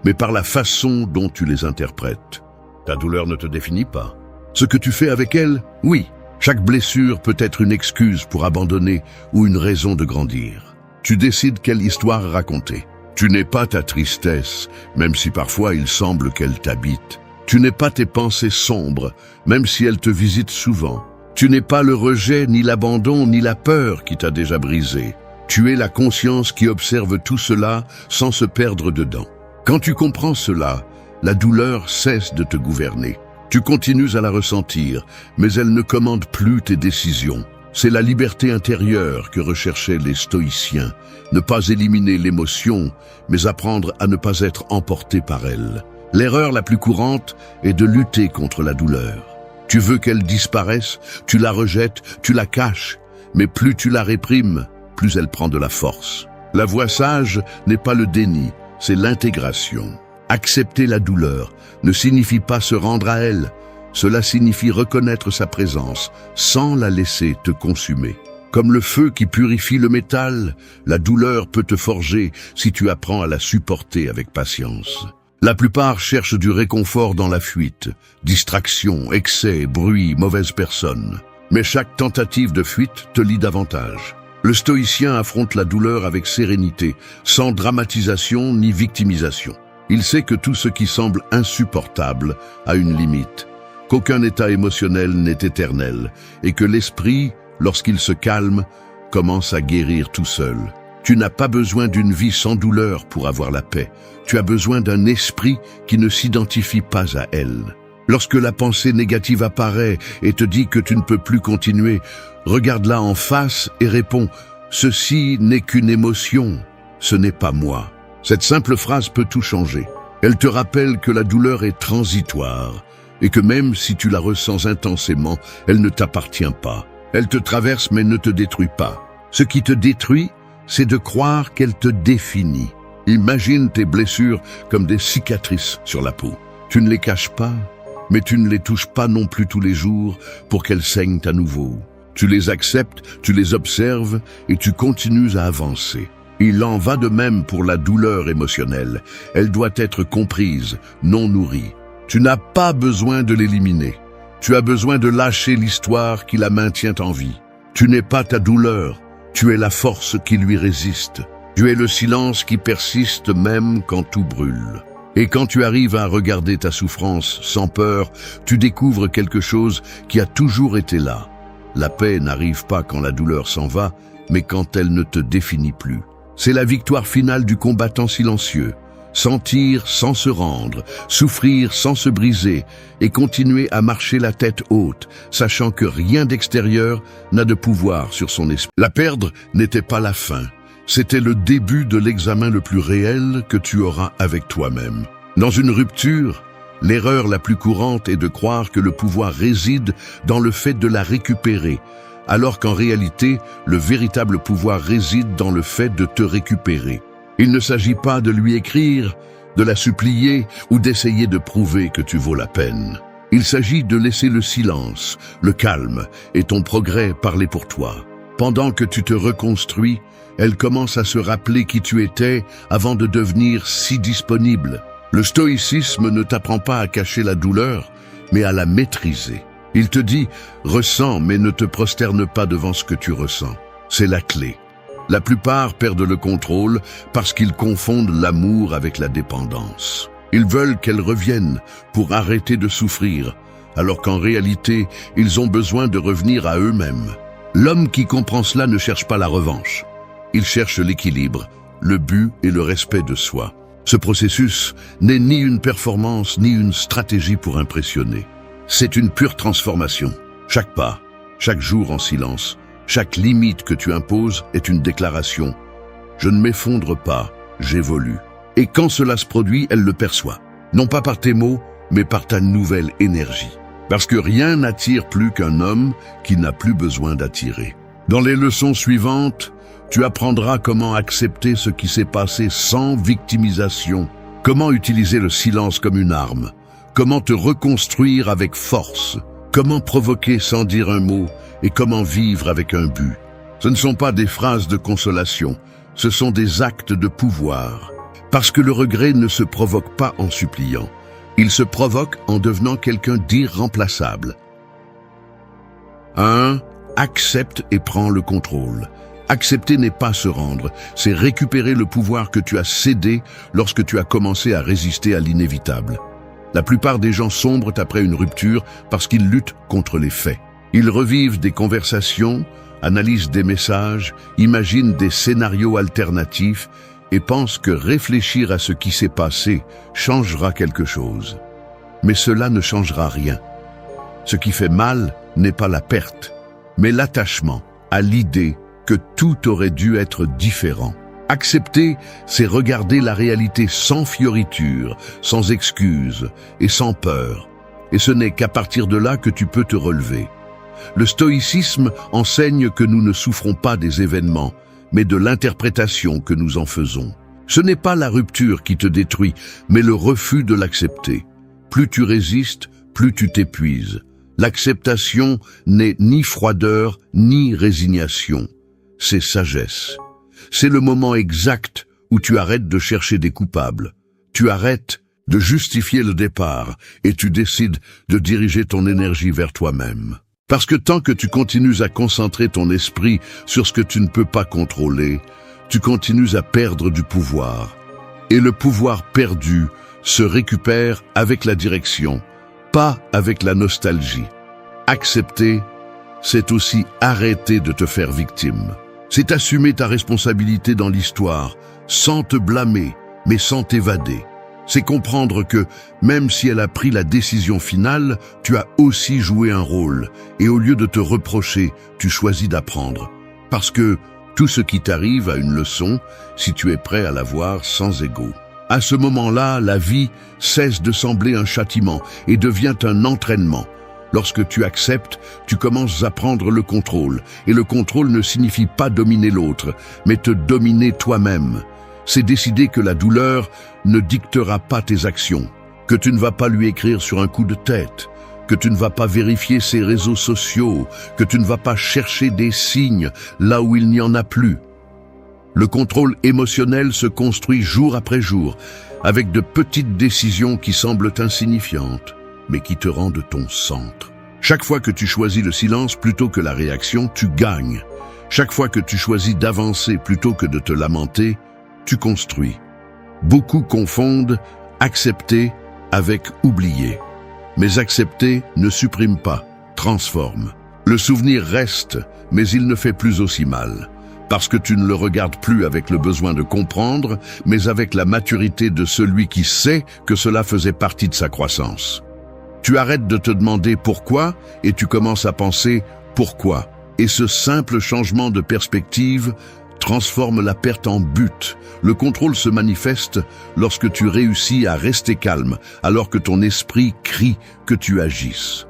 mais par la façon dont tu les interprètes. Ta douleur ne te définit pas. Ce que tu fais avec elle, oui. Chaque blessure peut être une excuse pour abandonner ou une raison de grandir. Tu décides quelle histoire raconter. Tu n'es pas ta tristesse, même si parfois il semble qu'elle t'habite. Tu n'es pas tes pensées sombres, même si elles te visitent souvent. Tu n'es pas le rejet, ni l'abandon, ni la peur qui t'a déjà brisé. Tu es la conscience qui observe tout cela sans se perdre dedans. Quand tu comprends cela, la douleur cesse de te gouverner. Tu continues à la ressentir, mais elle ne commande plus tes décisions. C'est la liberté intérieure que recherchaient les stoïciens. Ne pas éliminer l'émotion, mais apprendre à ne pas être emporté par elle. L'erreur la plus courante est de lutter contre la douleur. Tu veux qu'elle disparaisse, tu la rejettes, tu la caches, mais plus tu la réprimes, plus elle prend de la force. La voie sage n'est pas le déni, c'est l'intégration. Accepter la douleur ne signifie pas se rendre à elle, cela signifie reconnaître sa présence sans la laisser te consumer. Comme le feu qui purifie le métal, la douleur peut te forger si tu apprends à la supporter avec patience. La plupart cherchent du réconfort dans la fuite, distraction, excès, bruit, mauvaise personne. Mais chaque tentative de fuite te lie davantage. Le stoïcien affronte la douleur avec sérénité, sans dramatisation ni victimisation. Il sait que tout ce qui semble insupportable a une limite, qu'aucun état émotionnel n'est éternel, et que l'esprit, lorsqu'il se calme, commence à guérir tout seul. Tu n'as pas besoin d'une vie sans douleur pour avoir la paix. Tu as besoin d'un esprit qui ne s'identifie pas à elle. Lorsque la pensée négative apparaît et te dit que tu ne peux plus continuer, regarde-la en face et réponds « Ceci n'est qu'une émotion, ce n'est pas moi ». Cette simple phrase peut tout changer. Elle te rappelle que la douleur est transitoire et que même si tu la ressens intensément, elle ne t'appartient pas. Elle te traverse mais ne te détruit pas. Ce qui te détruit, c'est de croire qu'elle te définit. Imagine tes blessures comme des cicatrices sur la peau. Tu ne les caches pas, mais tu ne les touches pas non plus tous les jours pour qu'elles saignent à nouveau. Tu les acceptes, tu les observes et tu continues à avancer. Il en va de même pour la douleur émotionnelle. Elle doit être comprise, non nourrie. Tu n'as pas besoin de l'éliminer. Tu as besoin de lâcher l'histoire qui la maintient en vie. Tu n'es pas ta douleur, tu es la force qui lui résiste. Tu es le silence qui persiste même quand tout brûle. Et quand tu arrives à regarder ta souffrance sans peur, tu découvres quelque chose qui a toujours été là. La paix n'arrive pas quand la douleur s'en va, mais quand elle ne te définit plus. C'est la victoire finale du combattant silencieux. Sentir sans se rendre, souffrir sans se briser et continuer à marcher la tête haute, sachant que rien d'extérieur n'a de pouvoir sur son esprit. La perdre n'était pas la fin, c'était le début de l'examen le plus réel que tu auras avec toi-même. Dans une rupture, l'erreur la plus courante est de croire que le pouvoir réside dans le fait de la récupérer, alors qu'en réalité, le véritable pouvoir réside dans le fait de te récupérer. Il ne s'agit pas de lui écrire, de la supplier ou d'essayer de prouver que tu vaux la peine. Il s'agit de laisser le silence, le calme et ton progrès parler pour toi. Pendant que tu te reconstruis, elle commence à se rappeler qui tu étais avant de devenir si disponible. Le stoïcisme ne t'apprend pas à cacher la douleur, mais à la maîtriser. Il te dit « Ressens, mais ne te prosterne pas devant ce que tu ressens ». C'est la clé. La plupart perdent le contrôle parce qu'ils confondent l'amour avec la dépendance. Ils veulent qu'elle revienne pour arrêter de souffrir, alors qu'en réalité, ils ont besoin de revenir à eux-mêmes. L'homme qui comprend cela ne cherche pas la revanche. Il cherche l'équilibre, le but et le respect de soi. Ce processus n'est ni une performance ni une stratégie pour impressionner. C'est une pure transformation. Chaque pas, chaque jour en silence, chaque limite que tu imposes est une déclaration. Je ne m'effondre pas, j'évolue. Et quand cela se produit, elle le perçoit. Non pas par tes mots, mais par ta nouvelle énergie. Parce que rien n'attire plus qu'un homme qui n'a plus besoin d'attirer. Dans les leçons suivantes, tu apprendras comment accepter ce qui s'est passé sans victimisation, comment utiliser le silence comme une arme, comment te reconstruire avec force, comment provoquer sans dire un mot et comment vivre avec un but. Ce ne sont pas des phrases de consolation, ce sont des actes de pouvoir. Parce que le regret ne se provoque pas en suppliant, il se provoque en devenant quelqu'un d'irremplaçable. 1. Accepte et prends le contrôle. Accepter n'est pas se rendre, c'est récupérer le pouvoir que tu as cédé lorsque tu as commencé à résister à l'inévitable. La plupart des gens sombrent après une rupture parce qu'ils luttent contre les faits. Ils revivent des conversations, analysent des messages, imaginent des scénarios alternatifs et pensent que réfléchir à ce qui s'est passé changera quelque chose. Mais cela ne changera rien. Ce qui fait mal n'est pas la perte, mais l'attachement à l'idée que tout aurait dû être différent. Accepter, c'est regarder la réalité sans fioriture, sans excuses et sans peur. Et ce n'est qu'à partir de là que tu peux te relever. Le stoïcisme enseigne que nous ne souffrons pas des événements, mais de l'interprétation que nous en faisons. Ce n'est pas la rupture qui te détruit, mais le refus de l'accepter. Plus tu résistes, plus tu t'épuises. L'acceptation n'est ni froideur, ni résignation. C'est sagesse. C'est le moment exact où tu arrêtes de chercher des coupables. Tu arrêtes de justifier le départ et tu décides de diriger ton énergie vers toi-même. Parce que tant que tu continues à concentrer ton esprit sur ce que tu ne peux pas contrôler, tu continues à perdre du pouvoir. Et le pouvoir perdu se récupère avec la direction, pas avec la nostalgie. Accepter, c'est aussi arrêter de te faire victime. C'est assumer ta responsabilité dans l'histoire, sans te blâmer, mais sans t'évader. C'est comprendre que, même si elle a pris la décision finale, tu as aussi joué un rôle, et au lieu de te reprocher, tu choisis d'apprendre. Parce que tout ce qui t'arrive a une leçon, si tu es prêt à la voir sans ego. À ce moment-là, la vie cesse de sembler un châtiment et devient un entraînement. Lorsque tu acceptes, tu commences à prendre le contrôle. Et le contrôle ne signifie pas dominer l'autre, mais te dominer toi-même. C'est décider que la douleur ne dictera pas tes actions, que tu ne vas pas lui écrire sur un coup de tête, que tu ne vas pas vérifier ses réseaux sociaux, que tu ne vas pas chercher des signes là où il n'y en a plus. Le contrôle émotionnel se construit jour après jour, avec de petites décisions qui semblent insignifiantes, mais qui te rendent ton centre. Chaque fois que tu choisis le silence plutôt que la réaction, tu gagnes. Chaque fois que tu choisis d'avancer plutôt que de te lamenter, tu construis. Beaucoup confondent accepter avec oublier. Mais accepter ne supprime pas, transforme. Le souvenir reste, mais il ne fait plus aussi mal. Parce que tu ne le regardes plus avec le besoin de comprendre, mais avec la maturité de celui qui sait que cela faisait partie de sa croissance. Tu arrêtes de te demander pourquoi et tu commences à penser pourquoi. Et ce simple changement de perspective transforme la perte en but. Le contrôle se manifeste lorsque tu réussis à rester calme, alors que ton esprit crie que tu agisses.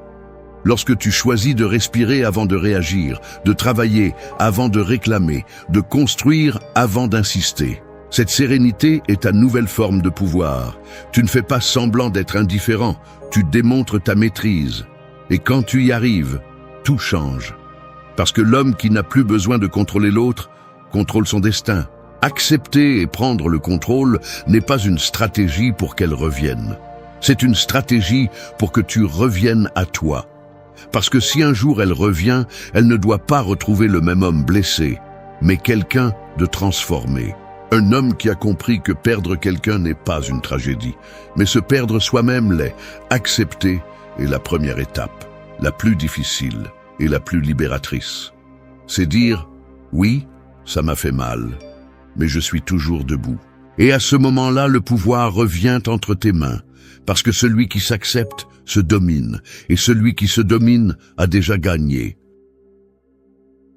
Lorsque tu choisis de respirer avant de réagir, de travailler avant de réclamer, de construire avant d'insister. Cette sérénité est ta nouvelle forme de pouvoir. Tu ne fais pas semblant d'être indifférent, tu démontres ta maîtrise. Et quand tu y arrives, tout change. Parce que l'homme qui n'a plus besoin de contrôler l'autre, contrôle son destin. Accepter et prendre le contrôle n'est pas une stratégie pour qu'elle revienne. C'est une stratégie pour que tu reviennes à toi. Parce que si un jour elle revient, elle ne doit pas retrouver le même homme blessé, mais quelqu'un de transformé. Un homme qui a compris que perdre quelqu'un n'est pas une tragédie, mais se perdre soi-même l'est. Accepter est la première étape, la plus difficile et la plus libératrice. C'est dire, oui, ça m'a fait mal, mais je suis toujours debout. Et à ce moment-là, le pouvoir revient entre tes mains, parce que celui qui s'accepte se domine, et celui qui se domine a déjà gagné.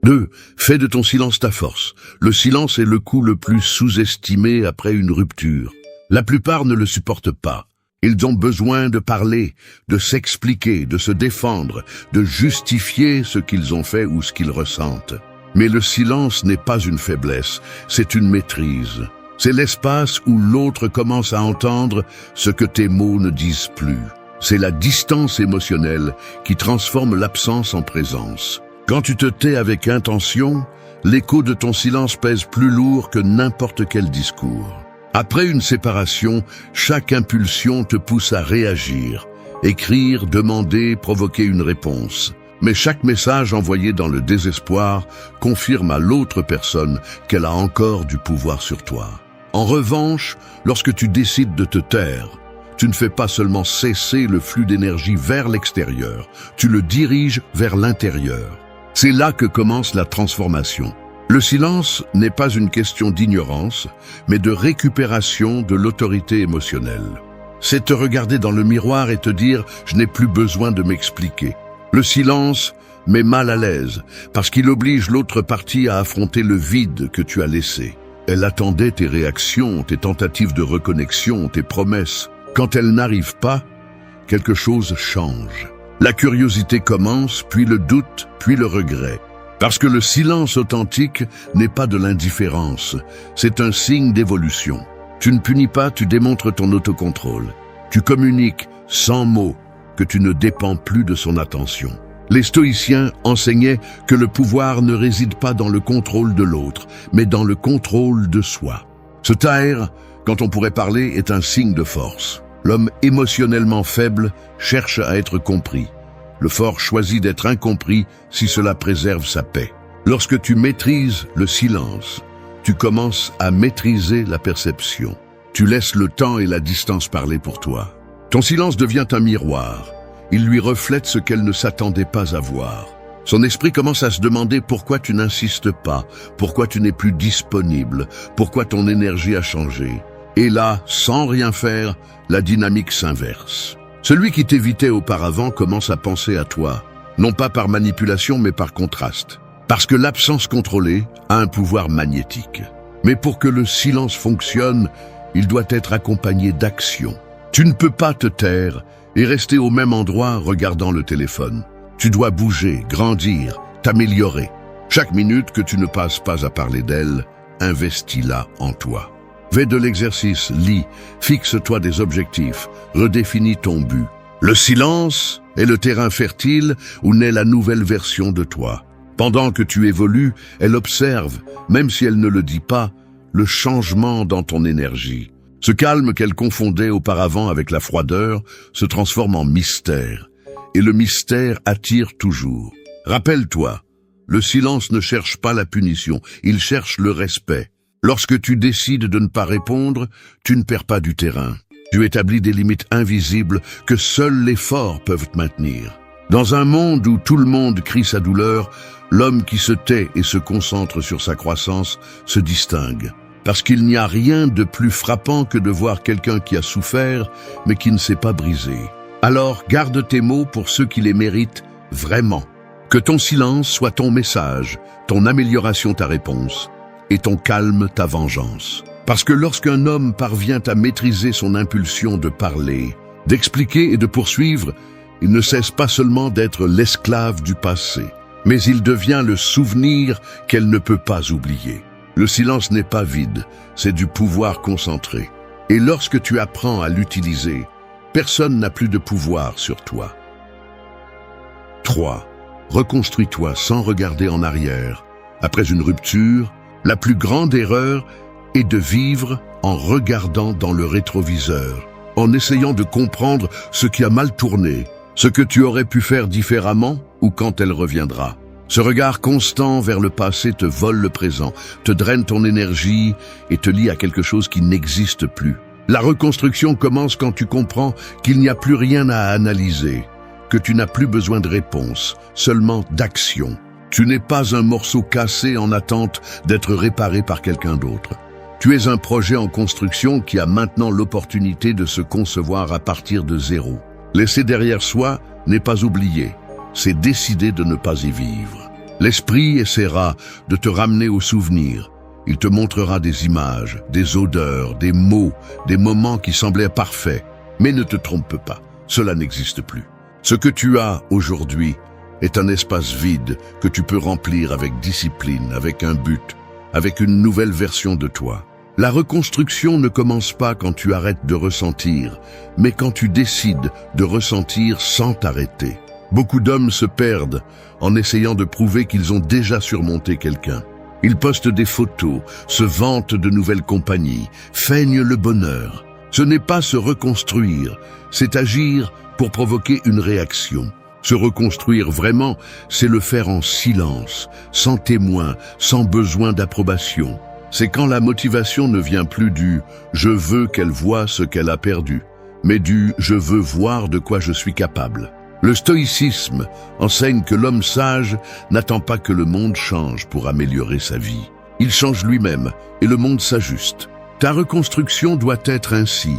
2. Fais de ton silence ta force. Le silence est le coup le plus sous-estimé après une rupture. La plupart ne le supportent pas. Ils ont besoin de parler, de s'expliquer, de se défendre, de justifier ce qu'ils ont fait ou ce qu'ils ressentent. Mais le silence n'est pas une faiblesse, c'est une maîtrise. C'est l'espace où l'autre commence à entendre ce que tes mots ne disent plus. C'est la distance émotionnelle qui transforme l'absence en présence. Quand tu te tais avec intention, l'écho de ton silence pèse plus lourd que n'importe quel discours. Après une séparation, chaque impulsion te pousse à réagir, écrire, demander, provoquer une réponse. Mais chaque message envoyé dans le désespoir confirme à l'autre personne qu'elle a encore du pouvoir sur toi. En revanche, lorsque tu décides de te taire, Tu ne fais pas seulement cesser le flux d'énergie vers l'extérieur, tu le diriges vers l'intérieur. C'est là que commence la transformation. Le silence n'est pas une question d'ignorance, mais de récupération de l'autorité émotionnelle. C'est te regarder dans le miroir et te dire « je n'ai plus besoin de m'expliquer ». Le silence met mal à l'aise, parce qu'il oblige l'autre partie à affronter le vide que tu as laissé. Elle attendait tes réactions, tes tentatives de reconnexion, tes promesses. Quand elles n'arrivent pas, quelque chose change. La curiosité commence, puis le doute, puis le regret. Parce que le silence authentique n'est pas de l'indifférence, c'est un signe d'évolution. Tu ne punis pas, tu démontres ton autocontrôle. Tu communiques sans mots que tu ne dépends plus de son attention. Les stoïciens enseignaient que le pouvoir ne réside pas dans le contrôle de l'autre, mais dans le contrôle de soi. Se taire, quand on pourrait parler, est un signe de force. L'homme émotionnellement faible cherche à être compris. Le fort choisit d'être incompris si cela préserve sa paix. Lorsque tu maîtrises le silence, tu commences à maîtriser la perception. Tu laisses le temps et la distance parler pour toi. Ton silence devient un miroir. Il lui reflète ce qu'elle ne s'attendait pas à voir. Son esprit commence à se demander pourquoi tu n'insistes pas, pourquoi tu n'es plus disponible, pourquoi ton énergie a changé. Et là, sans rien faire, la dynamique s'inverse. Celui qui t'évitait auparavant commence à penser à toi, non pas par manipulation mais par contraste. Parce que l'absence contrôlée a un pouvoir magnétique. Mais pour que le silence fonctionne, il doit être accompagné d'action. Tu ne peux pas te taire et rester au même endroit regardant le téléphone. Tu dois bouger, grandir, t'améliorer. Chaque minute que tu ne passes pas à parler d'elle, investis-la en toi. Fais de l'exercice, lis, fixe-toi des objectifs, redéfinis ton but. Le silence est le terrain fertile où naît la nouvelle version de toi. Pendant que tu évolues, elle observe, même si elle ne le dit pas, le changement dans ton énergie. Ce calme qu'elle confondait auparavant avec la froideur se transforme en mystère. Et le mystère attire toujours. Rappelle-toi, le silence ne cherche pas la punition, il cherche le respect. Lorsque tu décides de ne pas répondre, tu ne perds pas du terrain. Tu établis des limites invisibles que seuls les forts peuvent maintenir. Dans un monde où tout le monde crie sa douleur, l'homme qui se tait et se concentre sur sa croissance se distingue. Parce qu'il n'y a rien de plus frappant que de voir quelqu'un qui a souffert, mais qui ne s'est pas brisé. Alors garde tes mots pour ceux qui les méritent vraiment. Que ton silence soit ton message, ton amélioration ta réponse, et ton calme ta vengeance. Parce que lorsqu'un homme parvient à maîtriser son impulsion de parler, d'expliquer et de poursuivre, il ne cesse pas seulement d'être l'esclave du passé, mais il devient le souvenir qu'elle ne peut pas oublier. Le silence n'est pas vide, c'est du pouvoir concentré. Et lorsque tu apprends à l'utiliser, personne n'a plus de pouvoir sur toi. 3. Reconstruis-toi sans regarder en arrière. Après une rupture, la plus grande erreur est de vivre en regardant dans le rétroviseur, en essayant de comprendre ce qui a mal tourné, ce que tu aurais pu faire différemment ou quand elle reviendra. Ce regard constant vers le passé te vole le présent, te draine ton énergie et te lie à quelque chose qui n'existe plus. La reconstruction commence quand tu comprends qu'il n'y a plus rien à analyser, que tu n'as plus besoin de réponse, seulement d'action. Tu n'es pas un morceau cassé en attente d'être réparé par quelqu'un d'autre. Tu es un projet en construction qui a maintenant l'opportunité de se concevoir à partir de zéro. Laisser derrière soi n'est pas oublier, c'est décider de ne pas y vivre. L'esprit essaiera de te ramener au souvenir. Il te montrera des images, des odeurs, des mots, des moments qui semblaient parfaits. Mais ne te trompe pas, cela n'existe plus. Ce que tu as aujourd'hui est un espace vide que tu peux remplir avec discipline, avec un but, avec une nouvelle version de toi. La reconstruction ne commence pas quand tu arrêtes de ressentir, mais quand tu décides de ressentir sans t'arrêter. Beaucoup d'hommes se perdent en essayant de prouver qu'ils ont déjà surmonté quelqu'un. Ils postent des photos, se vantent de nouvelles compagnies, feignent le bonheur. Ce n'est pas se reconstruire, c'est agir pour provoquer une réaction. Se reconstruire vraiment, c'est le faire en silence, sans témoin, sans besoin d'approbation. C'est quand la motivation ne vient plus du « je veux qu'elle voie ce qu'elle a perdu », mais du « je veux voir de quoi je suis capable ». Le stoïcisme enseigne que l'homme sage n'attend pas que le monde change pour améliorer sa vie. Il change lui-même et le monde s'ajuste. Ta reconstruction doit être ainsi.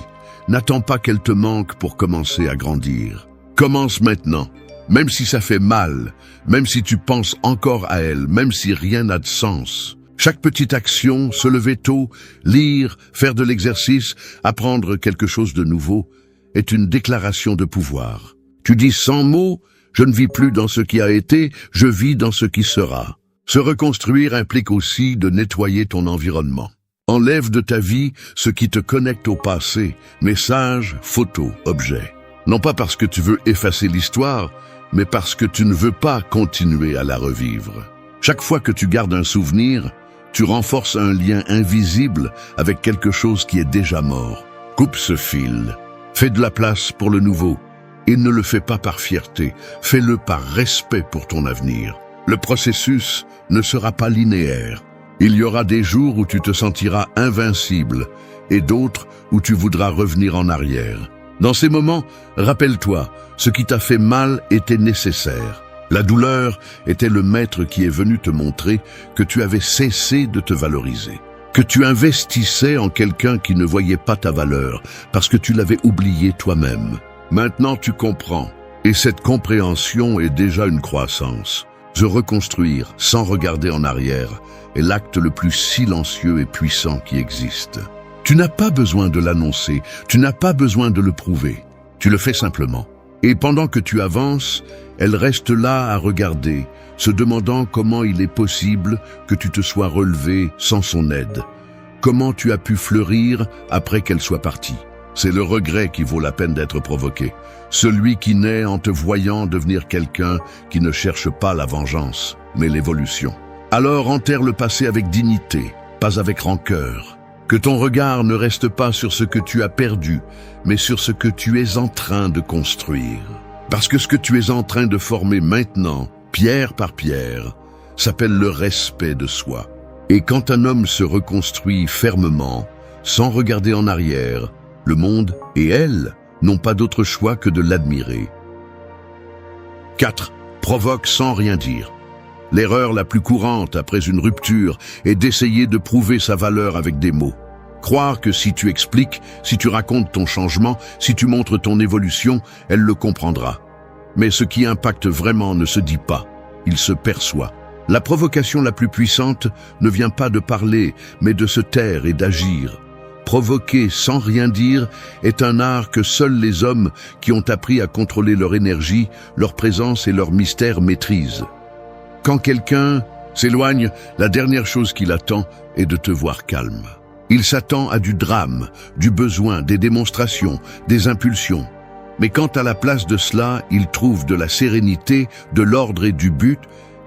N'attends pas qu'elle te manque pour commencer à grandir. Commence maintenant, même si ça fait mal, même si tu penses encore à elle, même si rien n'a de sens. Chaque petite action, se lever tôt, lire, faire de l'exercice, apprendre quelque chose de nouveau, est une déclaration de pouvoir. Tu dis sans mots, je ne vis plus dans ce qui a été, je vis dans ce qui sera. Se reconstruire implique aussi de nettoyer ton environnement. Enlève de ta vie ce qui te connecte au passé, messages, photos, objets. Non pas parce que tu veux effacer l'histoire, mais parce que tu ne veux pas continuer à la revivre. Chaque fois que tu gardes un souvenir, tu renforces un lien invisible avec quelque chose qui est déjà mort. Coupe ce fil. Fais de la place pour le nouveau. Et ne le fais pas par fierté, fais-le par respect pour ton avenir. Le processus ne sera pas linéaire. Il y aura des jours où tu te sentiras invincible et d'autres où tu voudras revenir en arrière. Dans ces moments, rappelle-toi, ce qui t'a fait mal était nécessaire. La douleur était le maître qui est venu te montrer que tu avais cessé de te valoriser, que tu investissais en quelqu'un qui ne voyait pas ta valeur parce que tu l'avais oublié toi-même. Maintenant tu comprends, et cette compréhension est déjà une croissance. Se reconstruire sans regarder en arrière est l'acte le plus silencieux et puissant qui existe. Tu n'as pas besoin de l'annoncer, tu n'as pas besoin de le prouver. Tu le fais simplement. Et pendant que tu avances, elle reste là à regarder, se demandant comment il est possible que tu te sois relevé sans son aide. Comment tu as pu fleurir après qu'elle soit partie. C'est le regret qui vaut la peine d'être provoqué. Celui qui naît en te voyant devenir quelqu'un qui ne cherche pas la vengeance, mais l'évolution. Alors enterre le passé avec dignité, pas avec rancœur. Que ton regard ne reste pas sur ce que tu as perdu, mais sur ce que tu es en train de construire. Parce que ce que tu es en train de former maintenant, pierre par pierre, s'appelle le respect de soi. Et quand un homme se reconstruit fermement, sans regarder en arrière, le monde et elle n'ont pas d'autre choix que de l'admirer. 4. Provoque sans rien dire. L'erreur la plus courante après une rupture est d'essayer de prouver sa valeur avec des mots. Croire que si tu expliques, si tu racontes ton changement, si tu montres ton évolution, elle le comprendra. Mais ce qui impacte vraiment ne se dit pas, il se perçoit. La provocation la plus puissante ne vient pas de parler, mais de se taire et d'agir. Provoquer sans rien dire est un art que seuls les hommes qui ont appris à contrôler leur énergie, leur présence et leur mystère maîtrisent. Quand quelqu'un s'éloigne, la dernière chose qu'il attend est de te voir calme. Il s'attend à du drame, du besoin, des démonstrations, des impulsions. Mais quand à la place de cela, il trouve de la sérénité, de l'ordre et du but,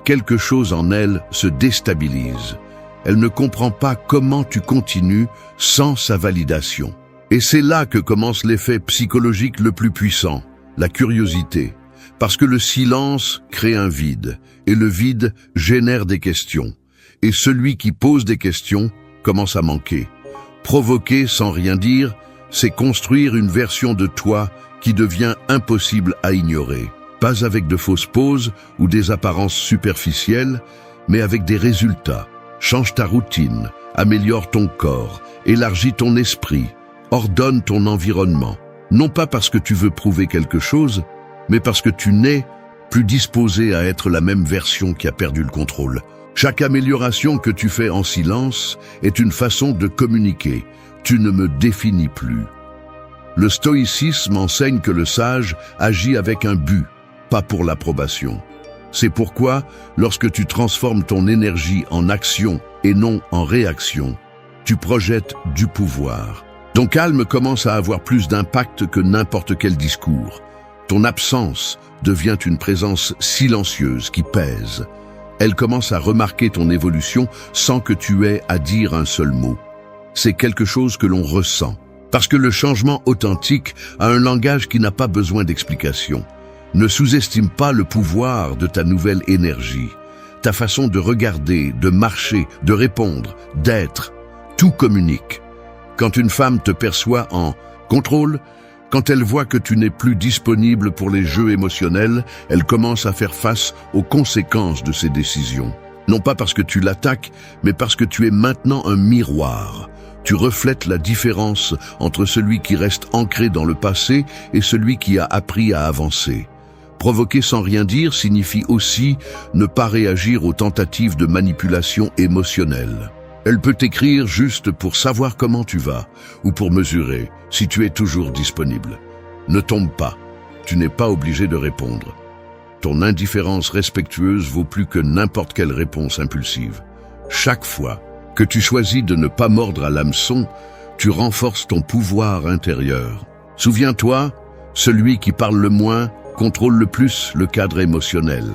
quelque chose en elle se déstabilise. Elle ne comprend pas comment tu continues sans sa validation. Et c'est là que commence l'effet psychologique le plus puissant, la curiosité. Parce que le silence crée un vide, et le vide génère des questions. Et celui qui pose des questions commence à manquer. Provoquer sans rien dire, c'est construire une version de toi qui devient impossible à ignorer. Pas avec de fausses poses ou des apparences superficielles, mais avec des résultats. Change ta routine, améliore ton corps, élargis ton esprit, ordonne ton environnement. Non pas parce que tu veux prouver quelque chose, mais parce que tu n'es plus disposé à être la même version qui a perdu le contrôle. Chaque amélioration que tu fais en silence est une façon de communiquer. Tu ne me définis plus. Le stoïcisme enseigne que le sage agit avec un but, pas pour l'approbation. C'est pourquoi, lorsque tu transformes ton énergie en action et non en réaction, tu projettes du pouvoir. Ton calme commence à avoir plus d'impact que n'importe quel discours. Ton absence devient une présence silencieuse qui pèse. Elle commence à remarquer ton évolution sans que tu aies à dire un seul mot. C'est quelque chose que l'on ressent. Parce que le changement authentique a un langage qui n'a pas besoin d'explication. Ne sous-estime pas le pouvoir de ta nouvelle énergie. Ta façon de regarder, de marcher, de répondre, d'être, tout communique. Quand une femme te perçoit en contrôle, Quand elle voit que tu n'es plus disponible pour les jeux émotionnels, elle commence à faire face aux conséquences de ses décisions. Non pas parce que tu l'attaques, mais parce que tu es maintenant un miroir. Tu reflètes la différence entre celui qui reste ancré dans le passé et celui qui a appris à avancer. Provoquer sans rien dire signifie aussi ne pas réagir aux tentatives de manipulation émotionnelle. Elle peut t'écrire juste pour savoir comment tu vas ou pour mesurer si tu es toujours disponible. Ne tombe pas, tu n'es pas obligé de répondre. Ton indifférence respectueuse vaut plus que n'importe quelle réponse impulsive. Chaque fois que tu choisis de ne pas mordre à l'hameçon, tu renforces ton pouvoir intérieur. Souviens-toi, celui qui parle le moins contrôle le plus le cadre émotionnel.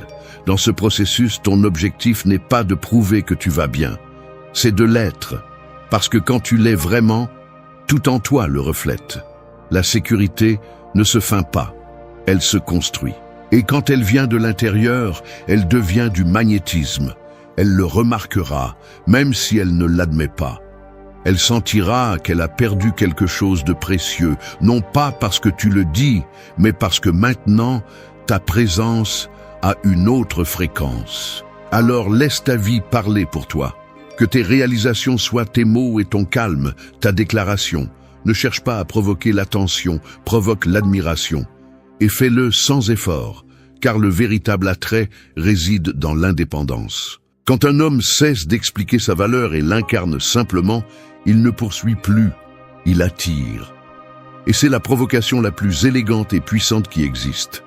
Dans ce processus, ton objectif n'est pas de prouver que tu vas bien, c'est de l'être, parce que quand tu l'es vraiment, tout en toi le reflète. La sécurité ne se feint pas, elle se construit. Et quand elle vient de l'intérieur, elle devient du magnétisme. Elle le remarquera, même si elle ne l'admet pas. Elle sentira qu'elle a perdu quelque chose de précieux, non pas parce que tu le dis, mais parce que maintenant, ta présence a une autre fréquence. Alors laisse ta vie parler pour toi. Que tes réalisations soient tes mots et ton calme, ta déclaration. Ne cherche pas à provoquer l'attention, provoque l'admiration. Et fais-le sans effort, car le véritable attrait réside dans l'indépendance. Quand un homme cesse d'expliquer sa valeur et l'incarne simplement, il ne poursuit plus, il attire. Et c'est la provocation la plus élégante et puissante qui existe.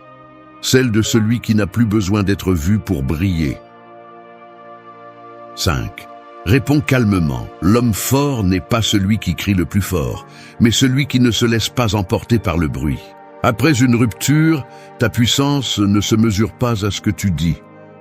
Celle de celui qui n'a plus besoin d'être vu pour briller. 5. Réponds calmement. L'homme fort n'est pas celui qui crie le plus fort, mais celui qui ne se laisse pas emporter par le bruit. Après une rupture, ta puissance ne se mesure pas à ce que tu dis,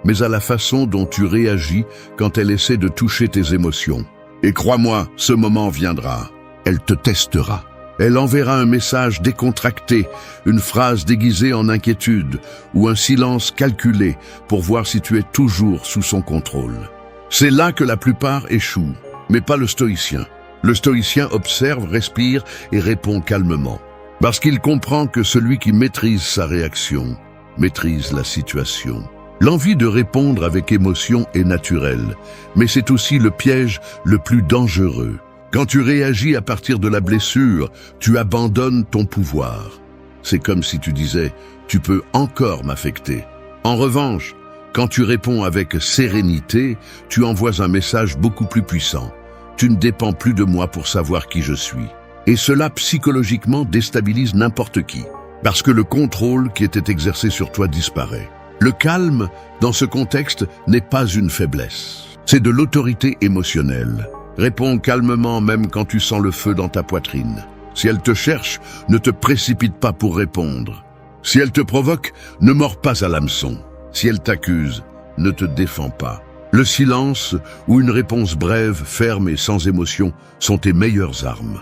mais à la façon dont tu réagis quand elle essaie de toucher tes émotions. Et crois-moi, ce moment viendra. Elle te testera. Elle enverra un message décontracté, une phrase déguisée en inquiétude ou un silence calculé pour voir si tu es toujours sous son contrôle. C'est là que la plupart échouent, mais pas le stoïcien. Le stoïcien observe, respire et répond calmement. Parce qu'il comprend que celui qui maîtrise sa réaction, maîtrise la situation. L'envie de répondre avec émotion est naturelle, mais c'est aussi le piège le plus dangereux. Quand tu réagis à partir de la blessure, tu abandonnes ton pouvoir. C'est comme si tu disais « tu peux encore m'affecter ». En revanche, quand tu réponds avec sérénité, tu envoies un message beaucoup plus puissant. Tu ne dépends plus de moi pour savoir qui je suis. Et cela psychologiquement déstabilise n'importe qui, parce que le contrôle qui était exercé sur toi disparaît. Le calme, dans ce contexte, n'est pas une faiblesse. C'est de l'autorité émotionnelle. Réponds calmement même quand tu sens le feu dans ta poitrine. Si elle te cherche, ne te précipite pas pour répondre. Si elle te provoque, ne mords pas à l'hameçon. Si elle t'accuse, ne te défends pas. Le silence ou une réponse brève, ferme et sans émotion sont tes meilleures armes.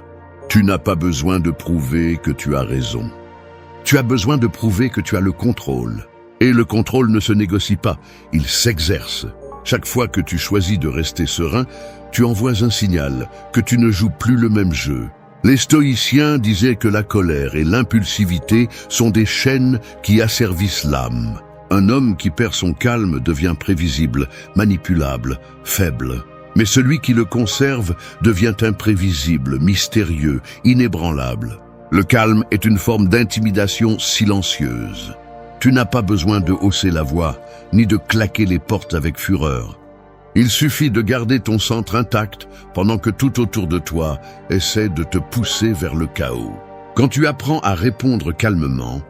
Tu n'as pas besoin de prouver que tu as raison. Tu as besoin de prouver que tu as le contrôle. Et le contrôle ne se négocie pas, il s'exerce. Chaque fois que tu choisis de rester serein, tu envoies un signal que tu ne joues plus le même jeu. Les stoïciens disaient que la colère et l'impulsivité sont des chaînes qui asservissent l'âme. Un homme qui perd son calme devient prévisible, manipulable, faible. Mais celui qui le conserve devient imprévisible, mystérieux, inébranlable. Le calme est une forme d'intimidation silencieuse. Tu n'as pas besoin de hausser la voix, ni de claquer les portes avec fureur. Il suffit de garder ton centre intact pendant que tout autour de toi essaie de te pousser vers le chaos. Quand tu apprends à répondre calmement,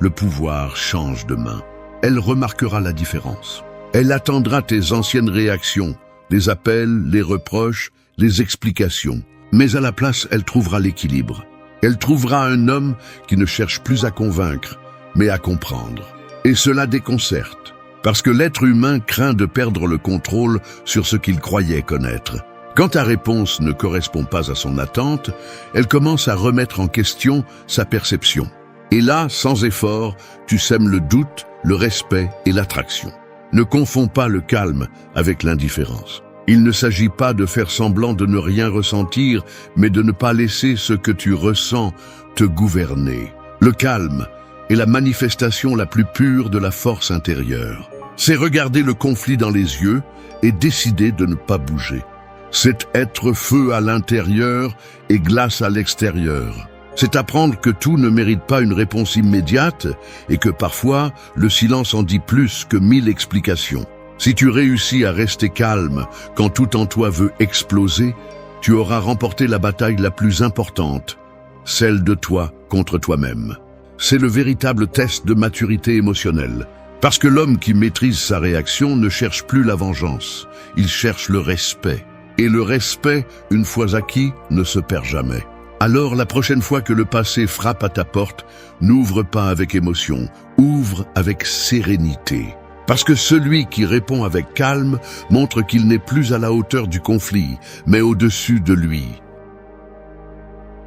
le pouvoir change de main. Elle remarquera la différence. Elle attendra tes anciennes réactions, les appels, les reproches, les explications. Mais à la place, elle trouvera l'équilibre. Elle trouvera un homme qui ne cherche plus à convaincre, mais à comprendre. Et cela déconcerte, parce que l'être humain craint de perdre le contrôle sur ce qu'il croyait connaître. Quand ta réponse ne correspond pas à son attente, elle commence à remettre en question sa perception. Et là, sans effort, tu sèmes le doute, le respect et l'attraction. Ne confonds pas le calme avec l'indifférence. Il ne s'agit pas de faire semblant de ne rien ressentir, mais de ne pas laisser ce que tu ressens te gouverner. Le calme est la manifestation la plus pure de la force intérieure. C'est regarder le conflit dans les yeux et décider de ne pas bouger. C'est être feu à l'intérieur et glace à l'extérieur. C'est apprendre que tout ne mérite pas une réponse immédiate et que parfois, le silence en dit plus que 1000 explications. Si tu réussis à rester calme quand tout en toi veut exploser, tu auras remporté la bataille la plus importante, celle de toi contre toi-même. C'est le véritable test de maturité émotionnelle. Parce que l'homme qui maîtrise sa réaction ne cherche plus la vengeance, il cherche le respect. Et le respect, une fois acquis, ne se perd jamais. Alors la prochaine fois que le passé frappe à ta porte, n'ouvre pas avec émotion, ouvre avec sérénité. Parce que celui qui répond avec calme montre qu'il n'est plus à la hauteur du conflit, mais au-dessus de lui.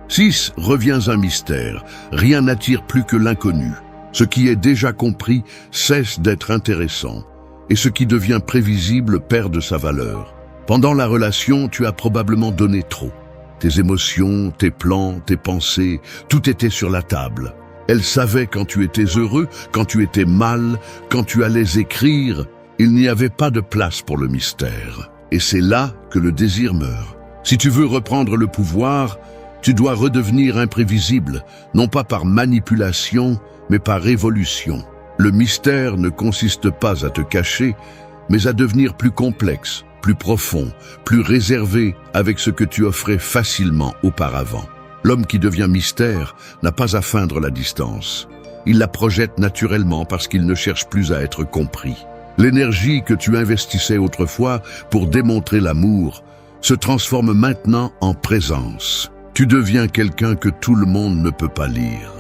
6. Reviens un mystère. Rien n'attire plus que l'inconnu. Ce qui est déjà compris cesse d'être intéressant, et ce qui devient prévisible perd de sa valeur. Pendant la relation, tu as probablement donné trop. Tes émotions, tes plans, tes pensées, tout était sur la table. Elle savait quand tu étais heureux, quand tu étais mal, quand tu allais écrire. Il n'y avait pas de place pour le mystère. Et c'est là que le désir meurt. Si tu veux reprendre le pouvoir, tu dois redevenir imprévisible, non pas par manipulation, mais par révolution. Le mystère ne consiste pas à te cacher, mais à devenir plus complexe, plus profond, plus réservé avec ce que tu offrais facilement auparavant. L'homme qui devient mystère n'a pas à feindre la distance. Il la projette naturellement parce qu'il ne cherche plus à être compris. L'énergie que tu investissais autrefois pour démontrer l'amour se transforme maintenant en présence. Tu deviens quelqu'un que tout le monde ne peut pas lire.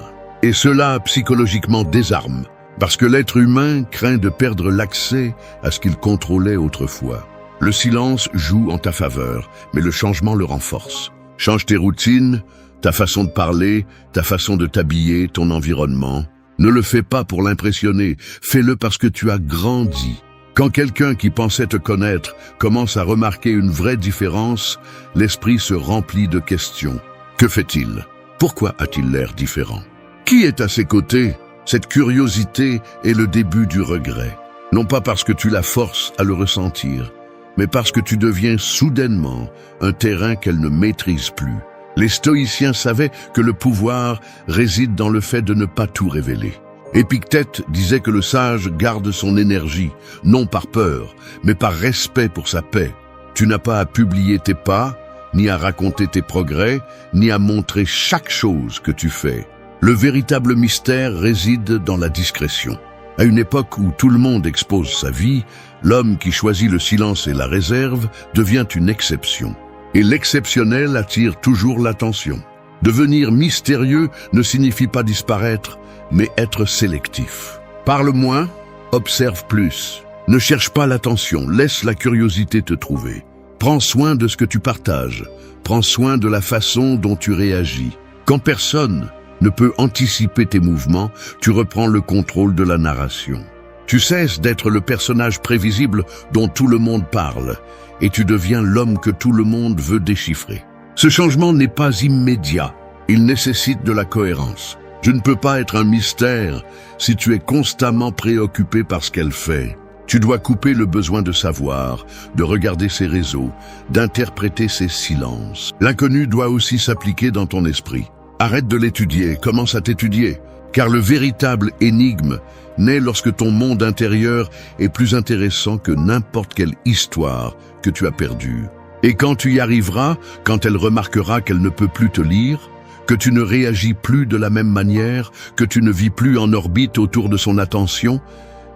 Et cela psychologiquement désarme, parce que l'être humain craint de perdre l'accès à ce qu'il contrôlait autrefois. Le silence joue en ta faveur, mais le changement le renforce. Change tes routines, ta façon de parler, ta façon de t'habiller, ton environnement. Ne le fais pas pour l'impressionner, fais-le parce que tu as grandi. Quand quelqu'un qui pensait te connaître commence à remarquer une vraie différence, l'esprit se remplit de questions. Que fait-il? Pourquoi a-t-il l'air différent? Qui est à ses côtés? Cette curiosité est le début du regret. Non pas parce que tu la forces à le ressentir, mais parce que tu deviens soudainement un terrain qu'elle ne maîtrise plus. Les stoïciens savaient que le pouvoir réside dans le fait de ne pas tout révéler. Épictète disait que le sage garde son énergie, non par peur, mais par respect pour sa paix. Tu n'as pas à publier tes pas, ni à raconter tes progrès, ni à montrer chaque chose que tu fais. Le véritable mystère réside dans la discrétion. À une époque où tout le monde expose sa vie, l'homme qui choisit le silence et la réserve devient une exception. Et l'exceptionnel attire toujours l'attention. Devenir mystérieux ne signifie pas disparaître, mais être sélectif. Parle moins, observe plus. Ne cherche pas l'attention, laisse la curiosité te trouver. Prends soin de ce que tu partages. Prends soin de la façon dont tu réagis. Quand personne ne peut anticiper tes mouvements, tu reprends le contrôle de la narration. Tu cesses d'être le personnage prévisible dont tout le monde parle, et tu deviens l'homme que tout le monde veut déchiffrer. Ce changement n'est pas immédiat, il nécessite de la cohérence. Je ne peux pas être un mystère si tu es constamment préoccupé par ce qu'elle fait. Tu dois couper le besoin de savoir, de regarder ses réseaux, d'interpréter ses silences. L'inconnu doit aussi s'appliquer dans ton esprit. Arrête de l'étudier, commence à t'étudier, car le véritable énigme naît lorsque ton monde intérieur est plus intéressant que n'importe quelle histoire que tu as perdue. Et quand tu y arriveras, quand elle remarquera qu'elle ne peut plus te lire, que tu ne réagis plus de la même manière, que tu ne vis plus en orbite autour de son attention,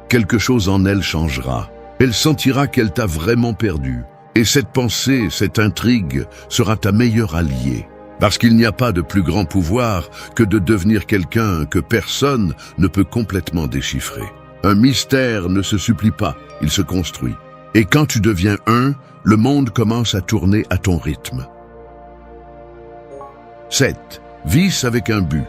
quelque chose en elle changera. Elle sentira qu'elle t'a vraiment perdu. Et cette pensée, cette intrigue, sera ta meilleure alliée. Parce qu'il n'y a pas de plus grand pouvoir que de devenir quelqu'un que personne ne peut complètement déchiffrer. Un mystère ne se supplie pas, il se construit. Et quand tu deviens un, le monde commence à tourner à ton rythme. 7. Vis avec un but.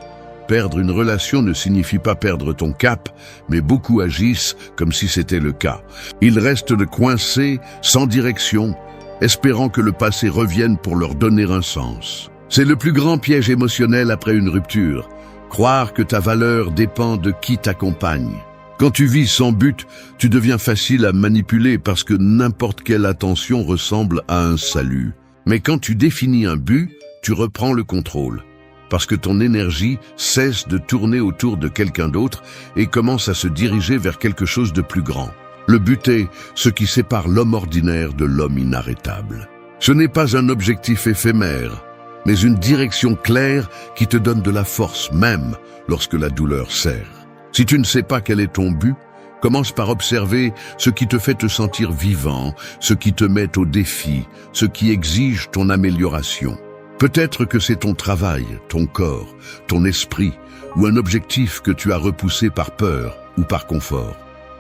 Perdre une relation ne signifie pas perdre ton cap, mais beaucoup agissent comme si c'était le cas. Ils restent coincés, sans direction, espérant que le passé revienne pour leur donner un sens. C'est le plus grand piège émotionnel après une rupture. croire que ta valeur dépend de qui t'accompagne. Quand tu vis sans but, tu deviens facile à manipuler parce que n'importe quelle attention ressemble à un salut. Mais quand tu définis un but, tu reprends le contrôle. Parce que ton énergie cesse de tourner autour de quelqu'un d'autre et commence à se diriger vers quelque chose de plus grand. Le but est ce qui sépare l'homme ordinaire de l'homme inarrêtable. Ce n'est pas un objectif éphémère, mais une direction claire qui te donne de la force même lorsque la douleur serre. Si tu ne sais pas quel est ton but, commence par observer ce qui te fait te sentir vivant, ce qui te met au défi, ce qui exige ton amélioration. Peut-être que c'est ton travail, ton corps, ton esprit ou un objectif que tu as repoussé par peur ou par confort.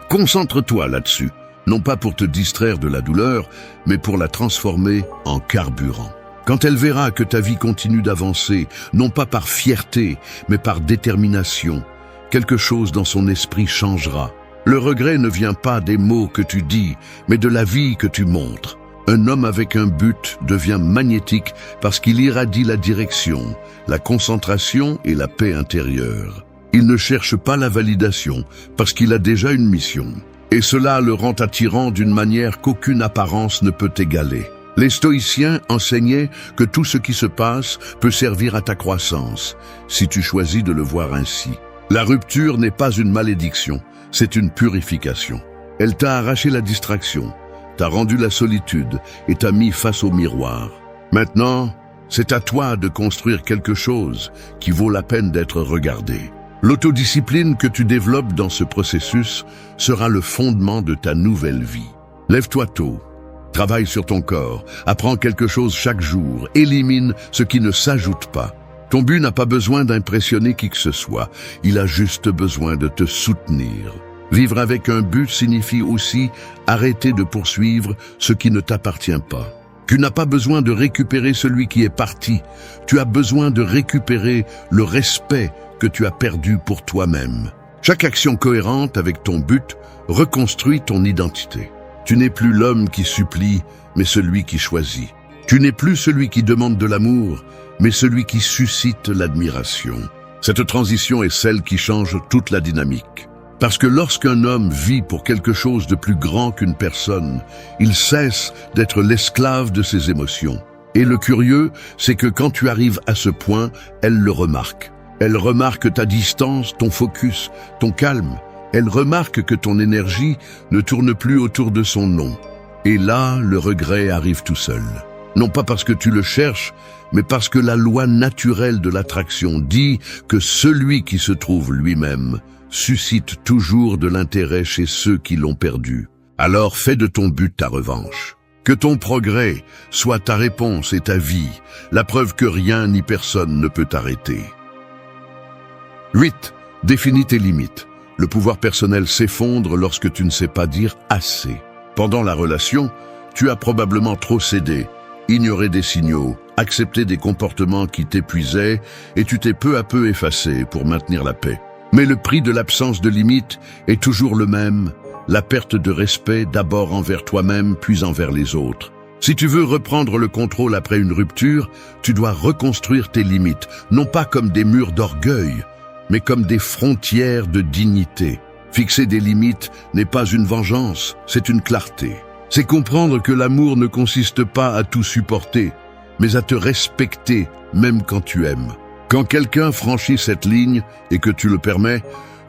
Concentre-toi là-dessus, non pas pour te distraire de la douleur, mais pour la transformer en carburant. Quand elle verra que ta vie continue d'avancer, non pas par fierté, mais par détermination, quelque chose dans son esprit changera. Le regret ne vient pas des mots que tu dis, mais de la vie que tu montres. Un homme avec un but devient magnétique parce qu'il irradie la direction, la concentration et la paix intérieure. Il ne cherche pas la validation parce qu'il a déjà une mission. Et cela le rend attirant d'une manière qu'aucune apparence ne peut égaler. Les stoïciens enseignaient que tout ce qui se passe peut servir à ta croissance, si tu choisis de le voir ainsi. La rupture n'est pas une malédiction, c'est une purification. Elle t'a arraché la distraction, t'a rendu la solitude et t'a mis face au miroir. Maintenant, c'est à toi de construire quelque chose qui vaut la peine d'être regardé. L'autodiscipline que tu développes dans ce processus sera le fondement de ta nouvelle vie. Lève-toi tôt, travaille sur ton corps, apprends quelque chose chaque jour, élimine ce qui ne s'ajoute pas. Ton but n'a pas besoin d'impressionner qui que ce soit, il a juste besoin de te soutenir. Vivre avec un but signifie aussi arrêter de poursuivre ce qui ne t'appartient pas. Tu n'as pas besoin de récupérer celui qui est parti, tu as besoin de récupérer le respect que tu as perdu pour toi-même. Chaque action cohérente avec ton but reconstruit ton identité. Tu n'es plus l'homme qui supplie, mais celui qui choisit. Tu n'es plus celui qui demande de l'amour, mais celui qui suscite l'admiration. Cette transition est celle qui change toute la dynamique. Parce que lorsqu'un homme vit pour quelque chose de plus grand qu'une personne, il cesse d'être l'esclave de ses émotions. Et le curieux, c'est que quand tu arrives à ce point, elle le remarque. Elle remarque ta distance, ton focus, ton calme. Elle remarque que ton énergie ne tourne plus autour de son nom. Et là, le regret arrive tout seul. Non pas parce que tu le cherches, mais parce que la loi naturelle de l'attraction dit que celui qui se trouve lui-même suscite toujours de l'intérêt chez ceux qui l'ont perdu. Alors fais de ton but ta revanche. Que ton progrès soit ta réponse et ta vie, la preuve que rien ni personne ne peut t'arrêter. 8. Définis tes limites. Le pouvoir personnel s'effondre lorsque tu ne sais pas dire assez. Pendant la relation, tu as probablement trop cédé, ignoré des signaux, accepté des comportements qui t'épuisaient et tu t'es peu à peu effacé pour maintenir la paix. Mais le prix de l'absence de limite est toujours le même, la perte de respect d'abord envers toi-même puis envers les autres. Si tu veux reprendre le contrôle après une rupture, tu dois reconstruire tes limites, non pas comme des murs d'orgueil, mais comme des frontières de dignité. Fixer des limites n'est pas une vengeance, c'est une clarté. C'est comprendre que l'amour ne consiste pas à tout supporter, mais à te respecter même quand tu aimes. Quand quelqu'un franchit cette ligne et que tu le permets,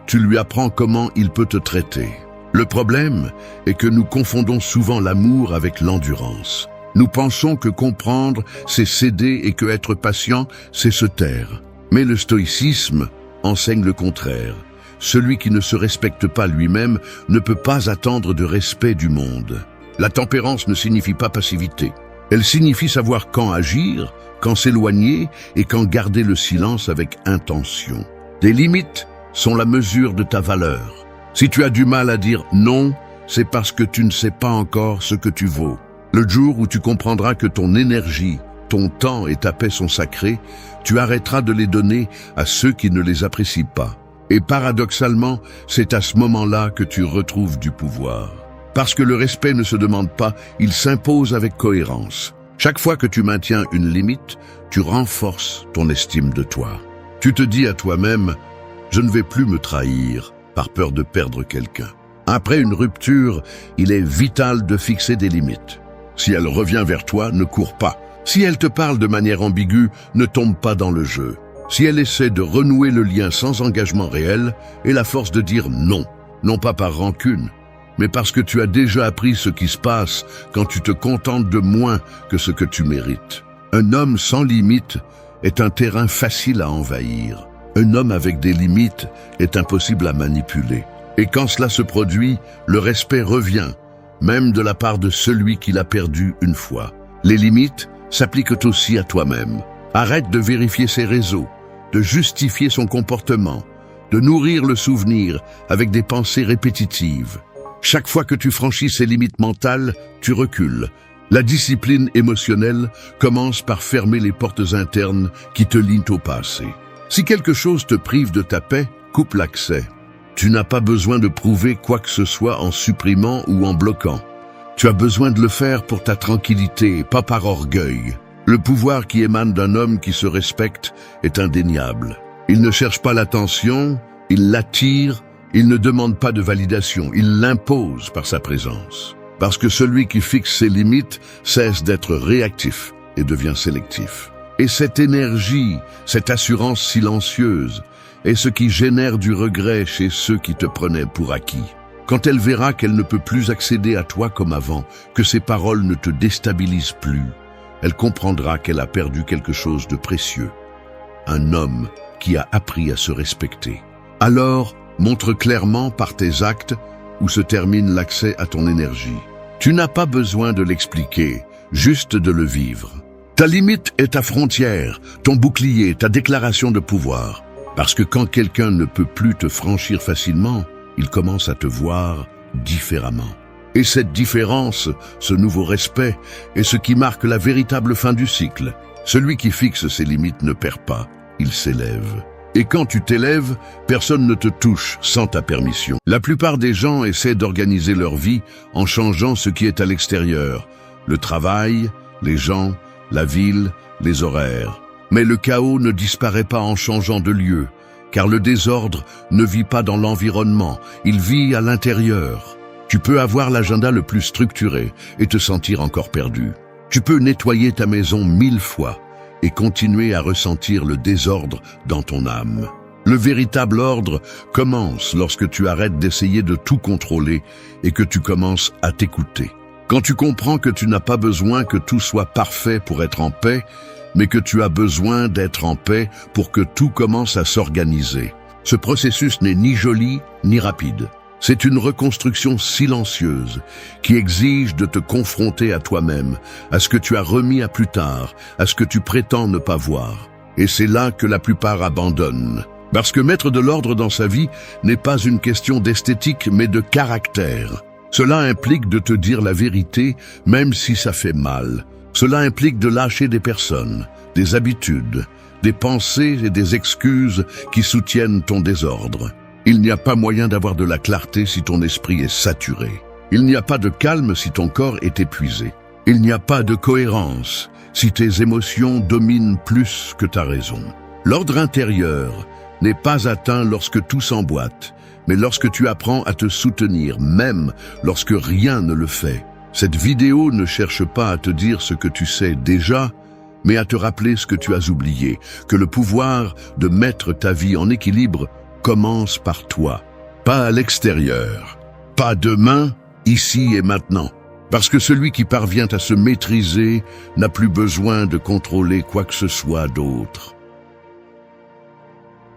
tu lui apprends comment il peut te traiter. Le problème est que nous confondons souvent l'amour avec l'endurance. Nous pensons que comprendre, c'est céder et que être patient, c'est se taire. Mais le stoïcisme enseigne le contraire. Celui qui ne se respecte pas lui-même ne peut pas attendre de respect du monde. La tempérance ne signifie pas passivité. Elle signifie savoir quand agir, quand s'éloigner et quand garder le silence avec intention. Des limites sont la mesure de ta valeur. Si tu as du mal à dire non, c'est parce que tu ne sais pas encore ce que tu vaux. Le jour où tu comprendras que ton énergie, ton temps et ta paix sont sacrés, tu arrêteras de les donner à ceux qui ne les apprécient pas. Et paradoxalement, c'est à ce moment-là que tu retrouves du pouvoir. Parce que le respect ne se demande pas, il s'impose avec cohérence. Chaque fois que tu maintiens une limite, tu renforces ton estime de toi. Tu te dis à toi-même, je ne vais plus me trahir par peur de perdre quelqu'un. Après une rupture, il est vital de fixer des limites. Si elle revient vers toi, ne cours pas. Si elle te parle de manière ambiguë, ne tombe pas dans le jeu. Si elle essaie de renouer le lien sans engagement réel, aie la force de dire non. Non pas par rancune, mais parce que tu as déjà appris ce qui se passe quand tu te contentes de moins que ce que tu mérites. Un homme sans limite est un terrain facile à envahir. Un homme avec des limites est impossible à manipuler. Et quand cela se produit, le respect revient, même de la part de celui qui l'a perdu une fois. Les limites s'appliquent aussi à toi-même. Arrête de vérifier ses réseaux, de justifier son comportement, de nourrir le souvenir avec des pensées répétitives. Chaque fois que tu franchis ces limites mentales, tu recules. La discipline émotionnelle commence par fermer les portes internes qui te lient au passé. Si quelque chose te prive de ta paix, coupe l'accès. Tu n'as pas besoin de prouver quoi que ce soit en supprimant ou en bloquant. Tu as besoin de le faire pour ta tranquillité, pas par orgueil. Le pouvoir qui émane d'un homme qui se respecte est indéniable. Il ne cherche pas l'attention, il l'attire, il ne demande pas de validation, il l'impose par sa présence. Parce que celui qui fixe ses limites cesse d'être réactif et devient sélectif. Et cette énergie, cette assurance silencieuse, est ce qui génère du regret chez ceux qui te prenaient pour acquis. Quand elle verra qu'elle ne peut plus accéder à toi comme avant, que ses paroles ne te déstabilisent plus, elle comprendra qu'elle a perdu quelque chose de précieux. Un homme qui a appris à se respecter. Alors, montre clairement par tes actes où se termine l'accès à ton énergie. Tu n'as pas besoin de l'expliquer, juste de le vivre. Ta limite est ta frontière, ton bouclier, ta déclaration de pouvoir. Parce que quand quelqu'un ne peut plus te franchir facilement, il commence à te voir différemment. Et cette différence, ce nouveau respect, est ce qui marque la véritable fin du cycle. Celui qui fixe ses limites ne perd pas, il s'élève. Et quand tu t'élèves, personne ne te touche sans ta permission. La plupart des gens essaient d'organiser leur vie en changeant ce qui est à l'extérieur. Le travail, les gens, la ville, les horaires. Mais le chaos ne disparaît pas en changeant de lieu, car le désordre ne vit pas dans l'environnement, il vit à l'intérieur. Tu peux avoir l'agenda le plus structuré et te sentir encore perdu. Tu peux nettoyer ta maison 1000 fois et continuer à ressentir le désordre dans ton âme. Le véritable ordre commence lorsque tu arrêtes d'essayer de tout contrôler et que tu commences à t'écouter. Quand tu comprends que tu n'as pas besoin que tout soit parfait pour être en paix, mais que tu as besoin d'être en paix pour que tout commence à s'organiser. Ce processus n'est ni joli ni rapide. C'est une reconstruction silencieuse qui exige de te confronter à toi-même, à ce que tu as remis à plus tard, à ce que tu prétends ne pas voir. Et c'est là que la plupart abandonnent. Parce que mettre de l'ordre dans sa vie n'est pas une question d'esthétique mais de caractère. Cela implique de te dire la vérité même si ça fait mal. Cela implique de lâcher des personnes, des habitudes, des pensées et des excuses qui soutiennent ton désordre. Il n'y a pas moyen d'avoir de la clarté si ton esprit est saturé. Il n'y a pas de calme si ton corps est épuisé. Il n'y a pas de cohérence si tes émotions dominent plus que ta raison. L'ordre intérieur n'est pas atteint lorsque tout s'emboîte, mais lorsque tu apprends à te soutenir, même lorsque rien ne le fait. Cette vidéo ne cherche pas à te dire ce que tu sais déjà, mais à te rappeler ce que tu as oublié, que le pouvoir de mettre ta vie en équilibre commence par toi, pas à l'extérieur, pas demain, ici et maintenant. Parce que celui qui parvient à se maîtriser n'a plus besoin de contrôler quoi que ce soit d'autre.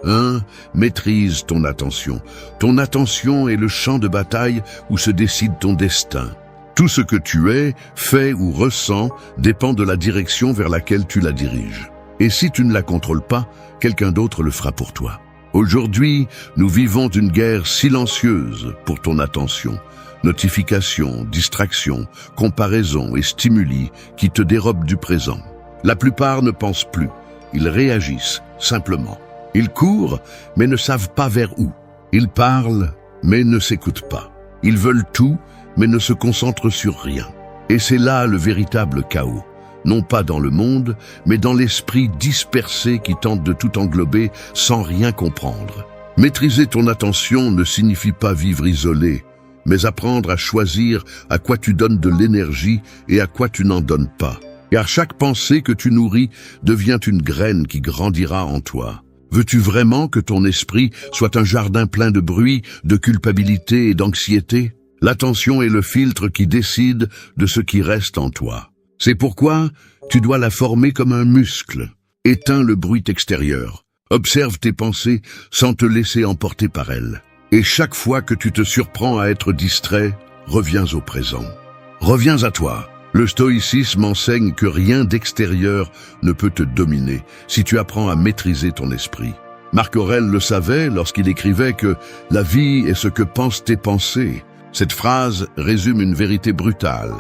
1. Maîtrise ton attention. Ton attention est le champ de bataille où se décide ton destin. Tout ce que tu es, fais ou ressens dépend de la direction vers laquelle tu la diriges. Et si tu ne la contrôles pas, quelqu'un d'autre le fera pour toi. Aujourd'hui, nous vivons une guerre silencieuse pour ton attention. Notifications, distractions, comparaisons et stimuli qui te dérobent du présent. La plupart ne pensent plus, ils réagissent simplement. Ils courent, mais ne savent pas vers où. Ils parlent, mais ne s'écoutent pas. Ils veulent tout, mais ne se concentrent sur rien. Et c'est là le véritable chaos. non pas dans le monde, mais dans l'esprit dispersé qui tente de tout englober sans rien comprendre. Maîtriser ton attention ne signifie pas vivre isolé, mais apprendre à choisir à quoi tu donnes de l'énergie et à quoi tu n'en donnes pas. Car chaque pensée que tu nourris devient une graine qui grandira en toi. Veux-tu vraiment que ton esprit soit un jardin plein de bruit, de culpabilité et d'anxiété? L'attention est le filtre qui décide de ce qui reste en toi. C'est pourquoi tu dois la former comme un muscle. Éteins le bruit extérieur. Observe tes pensées sans te laisser emporter par elles. Et chaque fois que tu te surprends à être distrait, reviens au présent. Reviens à toi. Le stoïcisme enseigne que rien d'extérieur ne peut te dominer si tu apprends à maîtriser ton esprit. Marc Aurèle le savait lorsqu'il écrivait que « la vie est ce que pensent tes pensées ». Cette phrase résume une vérité brutale.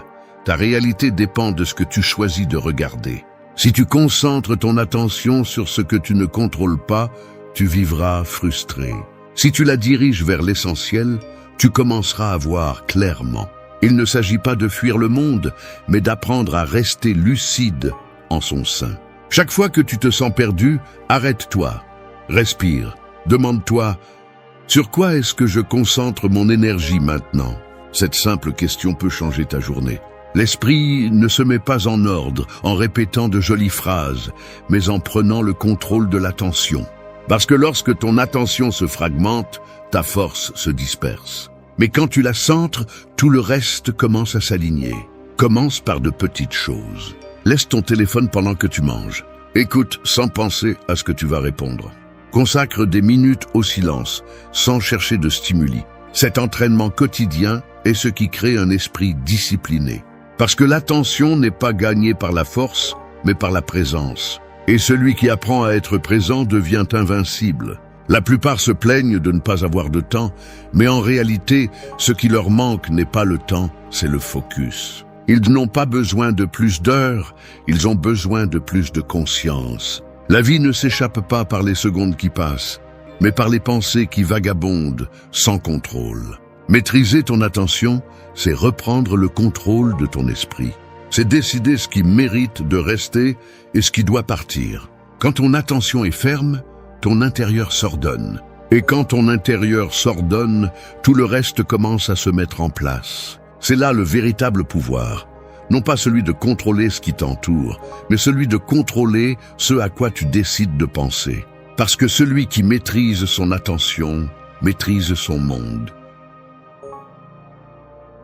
Ta réalité dépend de ce que tu choisis de regarder. Si tu concentres ton attention sur ce que tu ne contrôles pas, tu vivras frustré. Si tu la diriges vers l'essentiel, tu commenceras à voir clairement. Il ne s'agit pas de fuir le monde, mais d'apprendre à rester lucide en son sein. Chaque fois que tu te sens perdu, arrête-toi, respire, demande-toi « Sur quoi est-ce que je concentre mon énergie maintenant ?» Cette simple question peut changer ta journée. L'esprit ne se met pas en ordre en répétant de jolies phrases, mais en prenant le contrôle de l'attention. Parce que lorsque ton attention se fragmente, ta force se disperse. Mais quand tu la centres, tout le reste commence à s'aligner. Commence par de petites choses. Laisse ton téléphone pendant que tu manges. Écoute sans penser à ce que tu vas répondre. Consacre des minutes au silence, sans chercher de stimuli. Cet entraînement quotidien est ce qui crée un esprit discipliné. Parce que l'attention n'est pas gagnée par la force, mais par la présence. Et celui qui apprend à être présent devient invincible. La plupart se plaignent de ne pas avoir de temps, mais en réalité, ce qui leur manque n'est pas le temps, c'est le focus. Ils n'ont pas besoin de plus d'heures, ils ont besoin de plus de conscience. La vie ne s'échappe pas par les secondes qui passent, mais par les pensées qui vagabondent sans contrôle. Maîtriser ton attention, c'est reprendre le contrôle de ton esprit. C'est décider ce qui mérite de rester et ce qui doit partir. Quand ton attention est ferme, ton intérieur s'ordonne. Et quand ton intérieur s'ordonne, tout le reste commence à se mettre en place. C'est là le véritable pouvoir. Non pas celui de contrôler ce qui t'entoure, mais celui de contrôler ce à quoi tu décides de penser. Parce que celui qui maîtrise son attention, maîtrise son monde.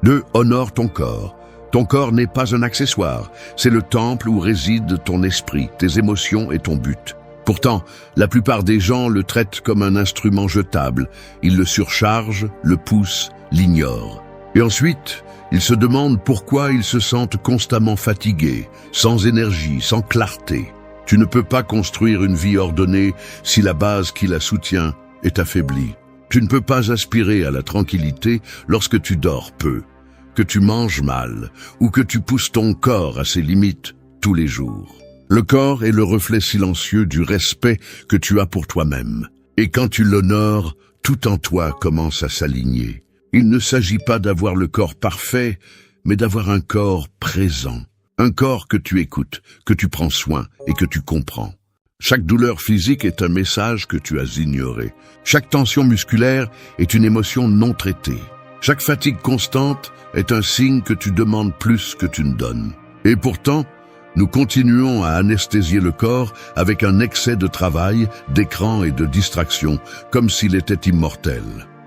2. Honore ton corps. Ton corps n'est pas un accessoire, c'est le temple où réside ton esprit, tes émotions et ton but. Pourtant, la plupart des gens le traitent comme un instrument jetable. Ils le surchargent, le poussent, l'ignorent. Et ensuite, ils se demandent pourquoi ils se sentent constamment fatigués, sans énergie, sans clarté. Tu ne peux pas construire une vie ordonnée si la base qui la soutient est affaiblie. Tu ne peux pas aspirer à la tranquillité lorsque tu dors peu, que tu manges mal ou que tu pousses ton corps à ses limites tous les jours. Le corps est le reflet silencieux du respect que tu as pour toi-même. Et quand tu l'honores, tout en toi commence à s'aligner. Il ne s'agit pas d'avoir le corps parfait, mais d'avoir un corps présent. Un corps que tu écoutes, que tu prends soin et que tu comprends. Chaque douleur physique est un message que tu as ignoré. Chaque tension musculaire est une émotion non traitée. Chaque fatigue constante est un signe que tu demandes plus que tu ne donnes. Et pourtant, nous continuons à anesthésier le corps avec un excès de travail, d'écran et de distraction, comme s'il était immortel.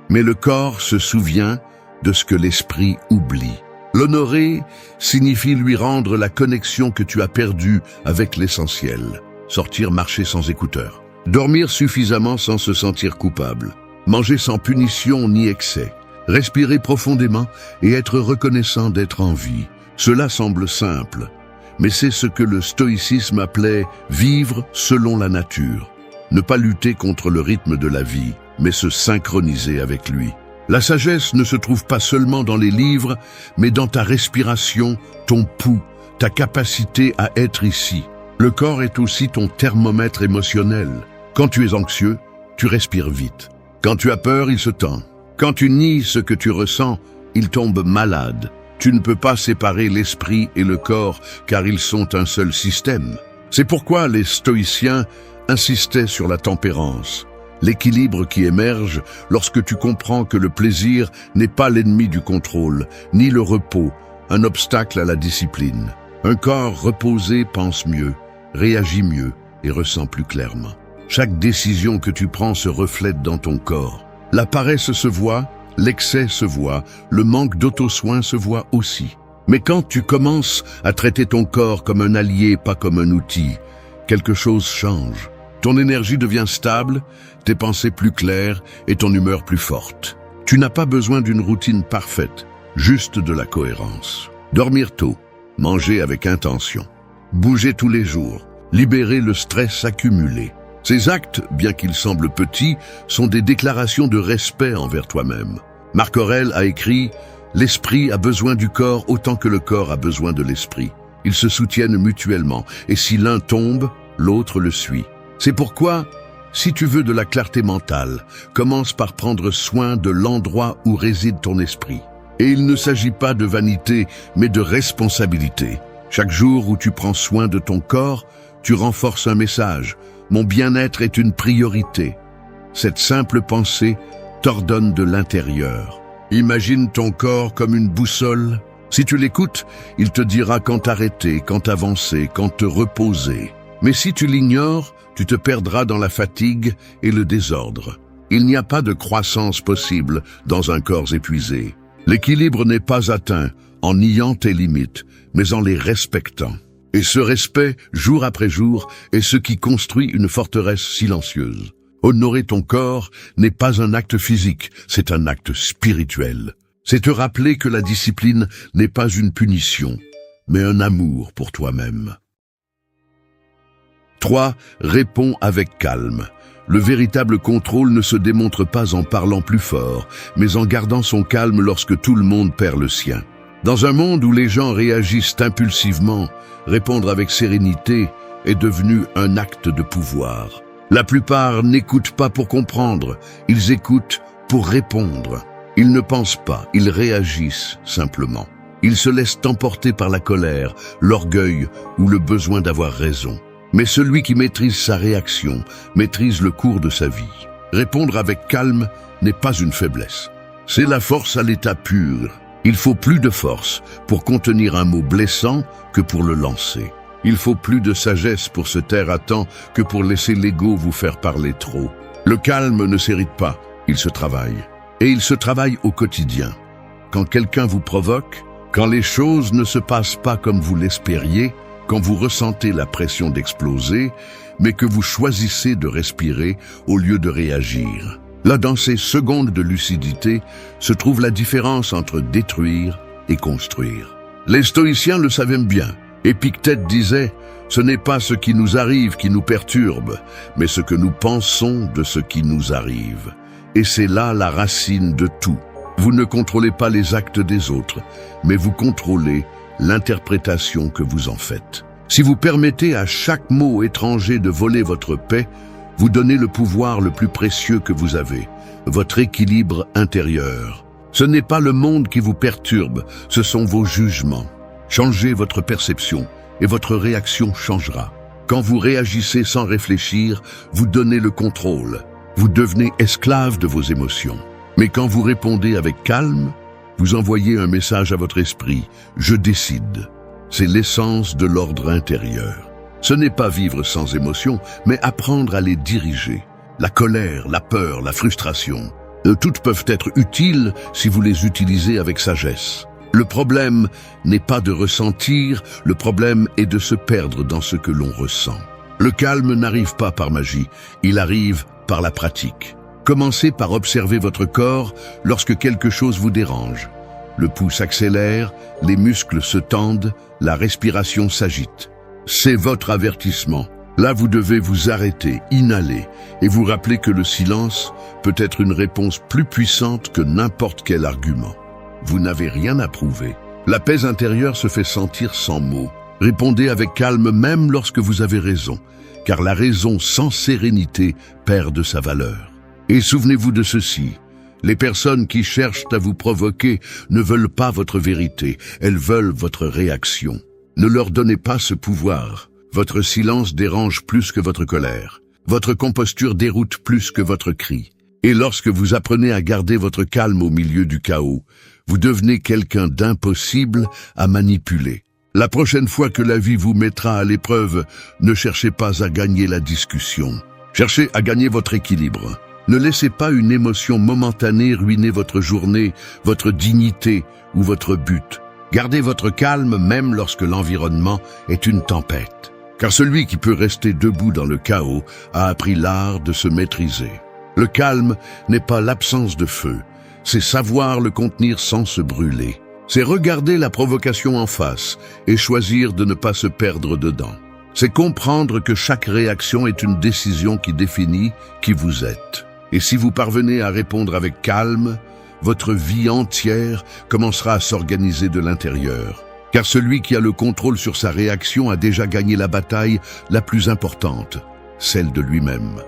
Mais le corps se souvient de ce que l'esprit oublie. L'honorer signifie lui rendre la connexion que tu as perdue avec l'essentiel. Sortir marcher sans écouteurs. Dormir suffisamment sans se sentir coupable. Manger sans punition ni excès. Respirer profondément et être reconnaissant d'être en vie. Cela semble simple, mais c'est ce que le stoïcisme appelait vivre selon la nature. Ne pas lutter contre le rythme de la vie, mais se synchroniser avec lui. La sagesse ne se trouve pas seulement dans les livres, mais dans ta respiration, ton pouls, ta capacité à être ici. Le corps est aussi ton thermomètre émotionnel. Quand tu es anxieux, tu respires vite. Quand tu as peur, il se tend. Quand tu nies ce que tu ressens, il tombe malade. Tu ne peux pas séparer l'esprit et le corps car ils sont un seul système. C'est pourquoi les stoïciens insistaient sur la tempérance, l'équilibre qui émerge lorsque tu comprends que le plaisir n'est pas l'ennemi du contrôle, ni le repos, un obstacle à la discipline. Un corps reposé pense mieux, réagit mieux et ressent plus clairement. Chaque décision que tu prends se reflète dans ton corps. La paresse se voit, l'excès se voit, le manque d'auto-soin se voit aussi. Mais quand tu commences à traiter ton corps comme un allié, pas comme un outil, quelque chose change. Ton énergie devient stable, tes pensées plus claires et ton humeur plus forte. Tu n'as pas besoin d'une routine parfaite, juste de la cohérence. Dormir tôt, manger avec intention, bouger tous les jours, libérer le stress accumulé. Ces actes, bien qu'ils semblent petits, sont des déclarations de respect envers toi-même. Marc Aurèle a écrit « L'esprit a besoin du corps autant que le corps a besoin de l'esprit. Ils se soutiennent mutuellement, et si l'un tombe, l'autre le suit. » C'est pourquoi, si tu veux de la clarté mentale, commence par prendre soin de l'endroit où réside ton esprit. Et il ne s'agit pas de vanité, mais de responsabilité. Chaque jour où tu prends soin de ton corps, tu renforces un message. Mon bien-être est une priorité. Cette simple pensée t'ordonne de l'intérieur. Imagine ton corps comme une boussole. Si tu l'écoutes, il te dira quand t'arrêter, quand avancer, quand te reposer. Mais si tu l'ignores, tu te perdras dans la fatigue et le désordre. Il n'y a pas de croissance possible dans un corps épuisé. L'équilibre n'est pas atteint en niant tes limites, mais en les respectant. Et ce respect, jour après jour, est ce qui construit une forteresse silencieuse. Honorer ton corps n'est pas un acte physique, c'est un acte spirituel. C'est te rappeler que la discipline n'est pas une punition, mais un amour pour toi-même. 3. Réponds avec calme. Le véritable contrôle ne se démontre pas en parlant plus fort, mais en gardant son calme lorsque tout le monde perd le sien. Dans un monde où les gens réagissent impulsivement, répondre avec sérénité est devenu un acte de pouvoir. La plupart n'écoutent pas pour comprendre, ils écoutent pour répondre. Ils ne pensent pas, ils réagissent simplement. Ils se laissent emporter par la colère, l'orgueil ou le besoin d'avoir raison. Mais celui qui maîtrise sa réaction, maîtrise le cours de sa vie. Répondre avec calme n'est pas une faiblesse. C'est la force à l'état pur. Il faut plus de force pour contenir un mot blessant que pour le lancer. Il faut plus de sagesse pour se taire à temps que pour laisser l'ego vous faire parler trop. Le calme ne s'hérite pas, il se travaille. Et il se travaille au quotidien. Quand quelqu'un vous provoque, quand les choses ne se passent pas comme vous l'espériez, quand vous ressentez la pression d'exploser, mais que vous choisissez de respirer au lieu de réagir. Là, dans ces secondes de lucidité, se trouve la différence entre détruire et construire. Les stoïciens le savaient bien. Épictète disait « Ce n'est pas ce qui nous arrive qui nous perturbe, mais ce que nous pensons de ce qui nous arrive. » Et c'est là la racine de tout. Vous ne contrôlez pas les actes des autres, mais vous contrôlez l'interprétation que vous en faites. Si vous permettez à chaque mot étranger de voler votre paix, vous donnez le pouvoir le plus précieux que vous avez, votre équilibre intérieur. Ce n'est pas le monde qui vous perturbe, ce sont vos jugements. Changez votre perception et votre réaction changera. Quand vous réagissez sans réfléchir, vous donnez le contrôle. Vous devenez esclave de vos émotions. Mais quand vous répondez avec calme, vous envoyez un message à votre esprit. Je décide. C'est l'essence de l'ordre intérieur. Ce n'est pas vivre sans émotion, mais apprendre à les diriger. La colère, la peur, la frustration, toutes peuvent être utiles si vous les utilisez avec sagesse. Le problème n'est pas de ressentir, le problème est de se perdre dans ce que l'on ressent. Le calme n'arrive pas par magie, il arrive par la pratique. Commencez par observer votre corps lorsque quelque chose vous dérange. Le pouls s'accélère, les muscles se tendent, la respiration s'agite. C'est votre avertissement. Là, vous devez vous arrêter, inhaler et vous rappeler que le silence peut être une réponse plus puissante que n'importe quel argument. Vous n'avez rien à prouver. La paix intérieure se fait sentir sans mots. Répondez avec calme même lorsque vous avez raison, car la raison sans sérénité perd de sa valeur. Et souvenez-vous de ceci, Les personnes qui cherchent à vous provoquer ne veulent pas votre vérité, elles veulent votre réaction. Ne leur donnez pas ce pouvoir. Votre silence dérange plus que votre colère. Votre composture déroute plus que votre cri. Et lorsque vous apprenez à garder votre calme au milieu du chaos, vous devenez quelqu'un d'impossible à manipuler. La prochaine fois que la vie vous mettra à l'épreuve, ne cherchez pas à gagner la discussion. Cherchez à gagner votre équilibre. Ne laissez pas une émotion momentanée ruiner votre journée, votre dignité ou votre but. Gardez votre calme même lorsque l'environnement est une tempête. Car celui qui peut rester debout dans le chaos a appris l'art de se maîtriser. Le calme n'est pas l'absence de feu, c'est savoir le contenir sans se brûler. C'est regarder la provocation en face et choisir de ne pas se perdre dedans. C'est comprendre que chaque réaction est une décision qui définit qui vous êtes. Et si vous parvenez à répondre avec calme, votre vie entière commencera à s'organiser de l'intérieur. Car celui qui a le contrôle sur sa réaction a déjà gagné la bataille la plus importante, celle de lui-même.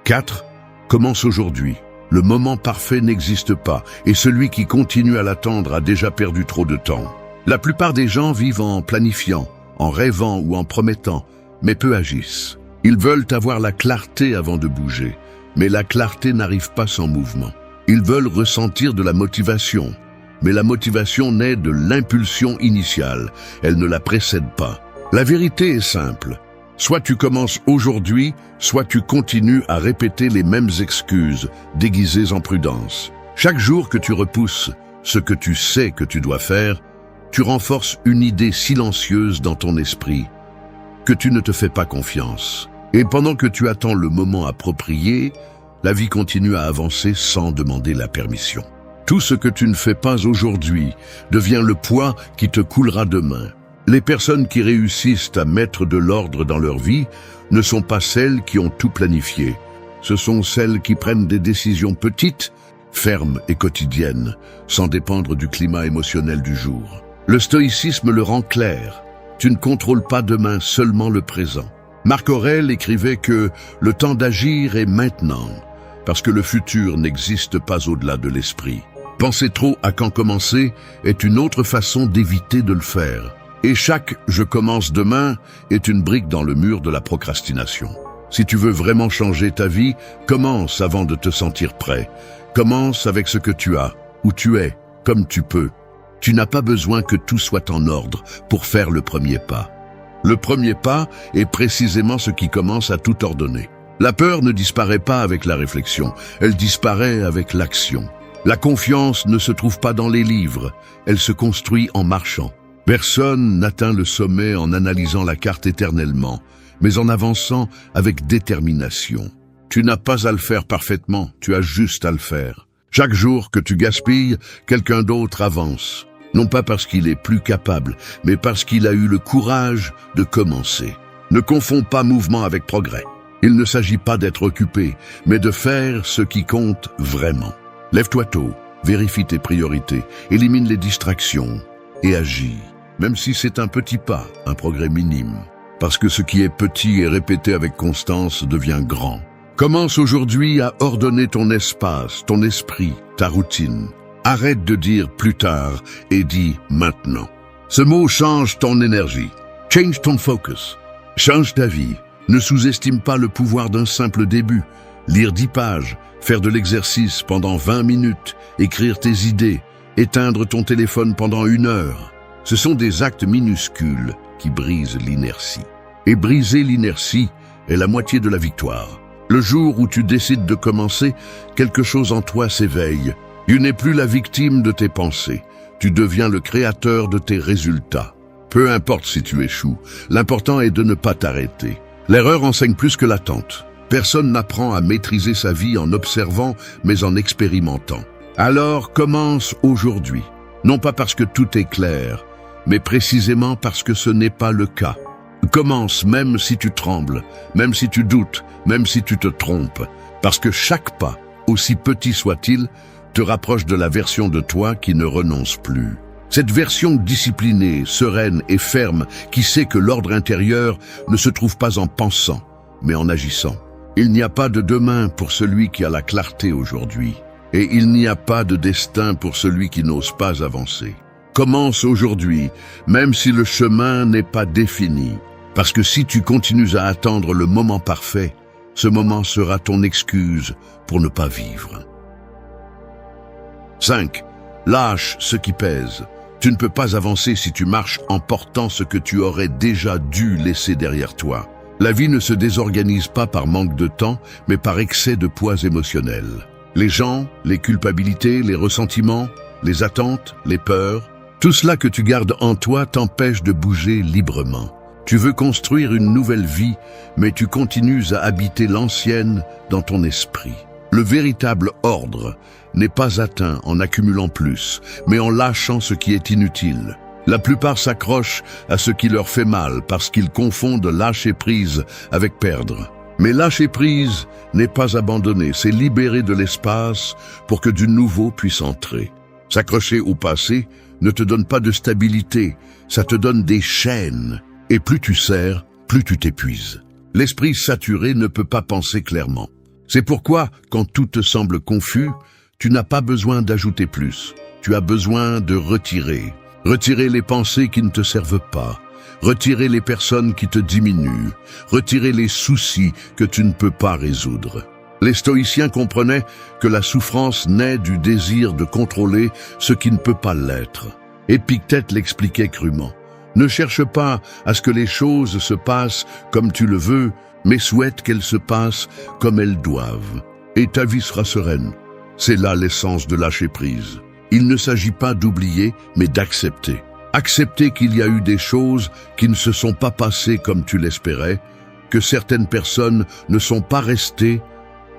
4. Commence aujourd'hui. Le moment parfait n'existe pas, et celui qui continue à l'attendre a déjà perdu trop de temps. La plupart des gens vivent en planifiant, en rêvant ou en promettant, mais peu agissent. Ils veulent avoir la clarté avant de bouger, mais la clarté n'arrive pas sans mouvement. Ils veulent ressentir de la motivation, mais la motivation naît de l'impulsion initiale, elle ne la précède pas. La vérité est simple. Soit tu commences aujourd'hui, soit tu continues à répéter les mêmes excuses, déguisées en prudence. Chaque jour que tu repousses ce que tu sais que tu dois faire, tu renforces une idée silencieuse dans ton esprit, que tu ne te fais pas confiance. Et pendant que tu attends le moment approprié, la vie continue à avancer sans demander la permission. Tout ce que tu ne fais pas aujourd'hui devient le poids qui te coulera demain. Les personnes qui réussissent à mettre de l'ordre dans leur vie ne sont pas celles qui ont tout planifié. Ce sont celles qui prennent des décisions petites, fermes et quotidiennes, sans dépendre du climat émotionnel du jour. Le stoïcisme le rend clair. Tu ne contrôles pas demain, seulement le présent. Marc Aurèle écrivait que le temps d'agir est maintenant, parce que le futur n'existe pas au-delà de l'esprit. Penser trop à quand commencer est une autre façon d'éviter de le faire. Et chaque « je commence demain » est une brique dans le mur de la procrastination. Si tu veux vraiment changer ta vie, commence avant de te sentir prêt. Commence avec ce que tu as, où tu es, comme tu peux. Tu n'as pas besoin que tout soit en ordre pour faire le premier pas. Le premier pas est précisément ce qui commence à tout ordonner. La peur ne disparaît pas avec la réflexion, elle disparaît avec l'action. La confiance ne se trouve pas dans les livres, elle se construit en marchant. Personne n'atteint le sommet en analysant la carte éternellement, mais en avançant avec détermination. Tu n'as pas à le faire parfaitement, tu as juste à le faire. Chaque jour que tu gaspilles, quelqu'un d'autre avance. Non pas parce qu'il est plus capable, mais parce qu'il a eu le courage de commencer. Ne confonds pas mouvement avec progrès. Il ne s'agit pas d'être occupé, mais de faire ce qui compte vraiment. Lève-toi tôt, vérifie tes priorités, élimine les distractions et agis. Même si c'est un petit pas, un progrès minime. Parce que ce qui est petit et répété avec constance devient grand. Commence aujourd'hui à ordonner ton espace, ton esprit, ta routine. Arrête de dire plus tard et dis maintenant. Ce mot change ton énergie. Change ton focus. Change ta vie. Ne sous-estime pas le pouvoir d'un simple début. Lire 10 pages, faire de l'exercice pendant 20 minutes, écrire tes idées, éteindre ton téléphone pendant 1 heure. Ce sont des actes minuscules qui brisent l'inertie. Et briser l'inertie est la moitié de la victoire. Le jour où tu décides de commencer, quelque chose en toi s'éveille. Tu n'es plus la victime de tes pensées. Tu deviens le créateur de tes résultats. Peu importe si tu échoues, l'important est de ne pas t'arrêter. L'erreur enseigne plus que l'attente. Personne n'apprend à maîtriser sa vie en observant, mais en expérimentant. Alors commence aujourd'hui. Non pas parce que tout est clair, mais précisément parce que ce n'est pas le cas. Commence même si tu trembles, même si tu doutes, même si tu te trompes. Parce que chaque pas, aussi petit soit-il, te rapproche de la version de toi qui ne renonce plus. Cette version disciplinée, sereine et ferme qui sait que l'ordre intérieur ne se trouve pas en pensant, mais en agissant. Il n'y a pas de demain pour celui qui a la clarté aujourd'hui. Et il n'y a pas de destin pour celui qui n'ose pas avancer. Commence aujourd'hui, même si le chemin n'est pas défini. Parce que si tu continues à attendre le moment parfait, ce moment sera ton excuse pour ne pas vivre. 5. Lâche ce qui pèse. Tu ne peux pas avancer si tu marches en portant ce que tu aurais déjà dû laisser derrière toi. La vie ne se désorganise pas par manque de temps, mais par excès de poids émotionnel. Les gens, les culpabilités, les ressentiments, les attentes, les peurs, tout cela que tu gardes en toi t'empêche de bouger librement. Tu veux construire une nouvelle vie, mais tu continues à habiter l'ancienne dans ton esprit. Le véritable ordre n'est pas atteint en accumulant plus, mais en lâchant ce qui est inutile. La plupart s'accrochent à ce qui leur fait mal parce qu'ils confondent lâcher prise avec perdre. Mais lâcher prise n'est pas abandonner, c'est libérer de l'espace pour que du nouveau puisse entrer. S'accrocher au passé ne te donne pas de stabilité, ça te donne des chaînes. Et plus tu serres, plus tu t'épuises. L'esprit saturé ne peut pas penser clairement. C'est pourquoi, quand tout te semble confus, tu n'as pas besoin d'ajouter plus. Tu as besoin de retirer. Retirer les pensées qui ne te servent pas. Retirer les personnes qui te diminuent. Retirer les soucis que tu ne peux pas résoudre. Les stoïciens comprenaient que la souffrance naît du désir de contrôler ce qui ne peut pas l'être. Épictète l'expliquait crûment. Ne cherche pas à ce que les choses se passent comme tu le veux, mais souhaite qu'elles se passent comme elles doivent. Et ta vie sera sereine. C'est là l'essence de lâcher prise. Il ne s'agit pas d'oublier, mais d'accepter. Accepter qu'il y a eu des choses qui ne se sont pas passées comme tu l'espérais, que certaines personnes ne sont pas restées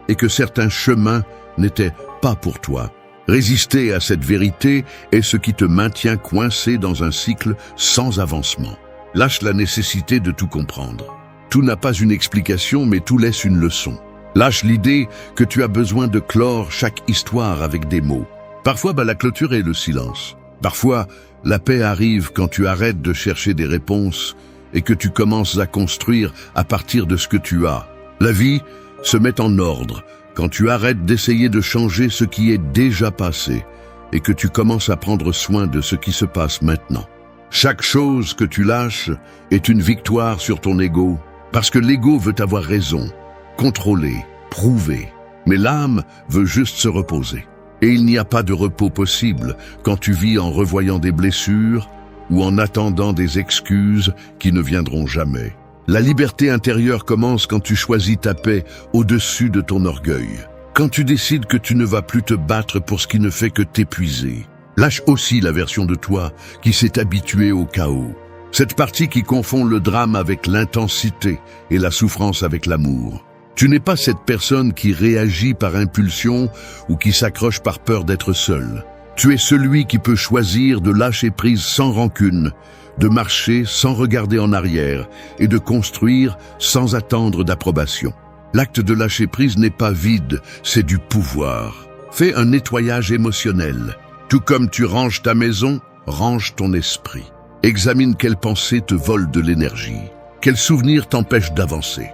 et que certains chemins n'étaient pas pour toi. Résister à cette vérité est ce qui te maintient coincé dans un cycle sans avancement. Lâche la nécessité de tout comprendre. Tout n'a pas une explication, mais tout laisse une leçon. Lâche l'idée que tu as besoin de clore chaque histoire avec des mots. Parfois, la clôture est le silence. Parfois, la paix arrive quand tu arrêtes de chercher des réponses et que tu commences à construire à partir de ce que tu as. La vie se met en ordre quand tu arrêtes d'essayer de changer ce qui est déjà passé et que tu commences à prendre soin de ce qui se passe maintenant. Chaque chose que tu lâches est une victoire sur ton ego, parce que l'ego veut avoir raison, contrôler, prouver. Mais l'âme veut juste se reposer. Et il n'y a pas de repos possible quand tu vis en revoyant des blessures ou en attendant des excuses qui ne viendront jamais. La liberté intérieure commence quand tu choisis ta paix au-dessus de ton orgueil. Quand tu décides que tu ne vas plus te battre pour ce qui ne fait que t'épuiser. Lâche aussi la version de toi qui s'est habituée au chaos. Cette partie qui confond le drame avec l'intensité et la souffrance avec l'amour. Tu n'es pas cette personne qui réagit par impulsion ou qui s'accroche par peur d'être seul. Tu es celui qui peut choisir de lâcher prise sans rancune, de marcher sans regarder en arrière et de construire sans attendre d'approbation. L'acte de lâcher prise n'est pas vide, c'est du pouvoir. Fais un nettoyage émotionnel. Tout comme tu ranges ta maison, range ton esprit. Examine quelles pensées te volent de l'énergie. Quels souvenirs t'empêchent d'avancer.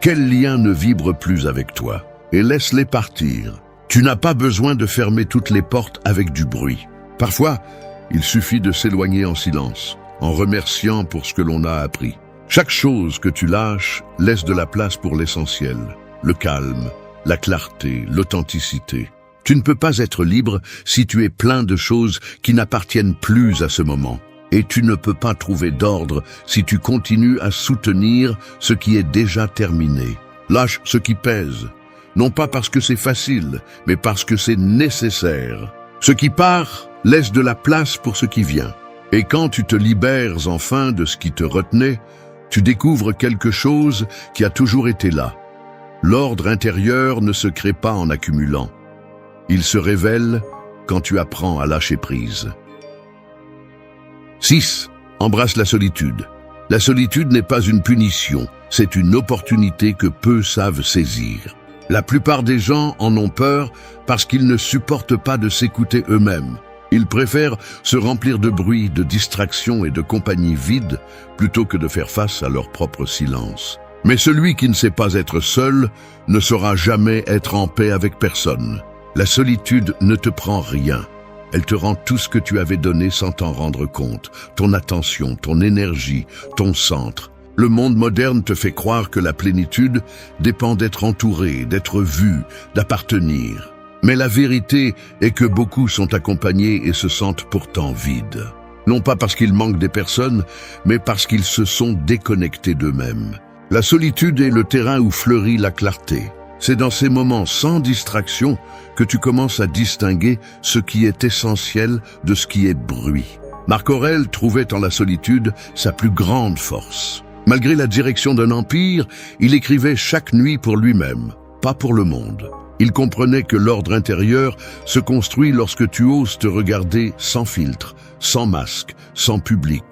Quels liens ne vibrent plus avec toi. Et laisse-les partir. Tu n'as pas besoin de fermer toutes les portes avec du bruit. Parfois, il suffit de s'éloigner en silence, en remerciant pour ce que l'on a appris. Chaque chose que tu lâches laisse de la place pour l'essentiel, le calme, la clarté, l'authenticité. Tu ne peux pas être libre si tu es plein de choses qui n'appartiennent plus à ce moment. Et tu ne peux pas trouver d'ordre si tu continues à soutenir ce qui est déjà terminé. Lâche ce qui pèse, non pas parce que c'est facile, mais parce que c'est nécessaire. Ce qui part laisse de la place pour ce qui vient. Et quand tu te libères enfin de ce qui te retenait, tu découvres quelque chose qui a toujours été là. L'ordre intérieur ne se crée pas en accumulant. Il se révèle quand tu apprends à lâcher prise. 6. Embrasse la solitude. La solitude n'est pas une punition, c'est une opportunité que peu savent saisir. La plupart des gens en ont peur parce qu'ils ne supportent pas de s'écouter eux-mêmes. Ils préfèrent se remplir de bruit, de distractions et de compagnie vide plutôt que de faire face à leur propre silence. Mais celui qui ne sait pas être seul ne saura jamais être en paix avec personne. La solitude ne te prend rien. Elle te rend tout ce que tu avais donné sans t'en rendre compte. Ton attention, ton énergie, ton centre. Le monde moderne te fait croire que la plénitude dépend d'être entouré, d'être vu, d'appartenir. Mais la vérité est que beaucoup sont accompagnés et se sentent pourtant vides. Non pas parce qu'ils manquent des personnes, mais parce qu'ils se sont déconnectés d'eux-mêmes. La solitude est le terrain où fleurit la clarté. C'est dans ces moments sans distraction que tu commences à distinguer ce qui est essentiel de ce qui est bruit. Marc Aurèle trouvait en la solitude sa plus grande force. Malgré la direction d'un empire, il écrivait chaque nuit pour lui-même, pas pour le monde. Il comprenait que l'ordre intérieur se construit lorsque tu oses te regarder sans filtre, sans masque, sans public.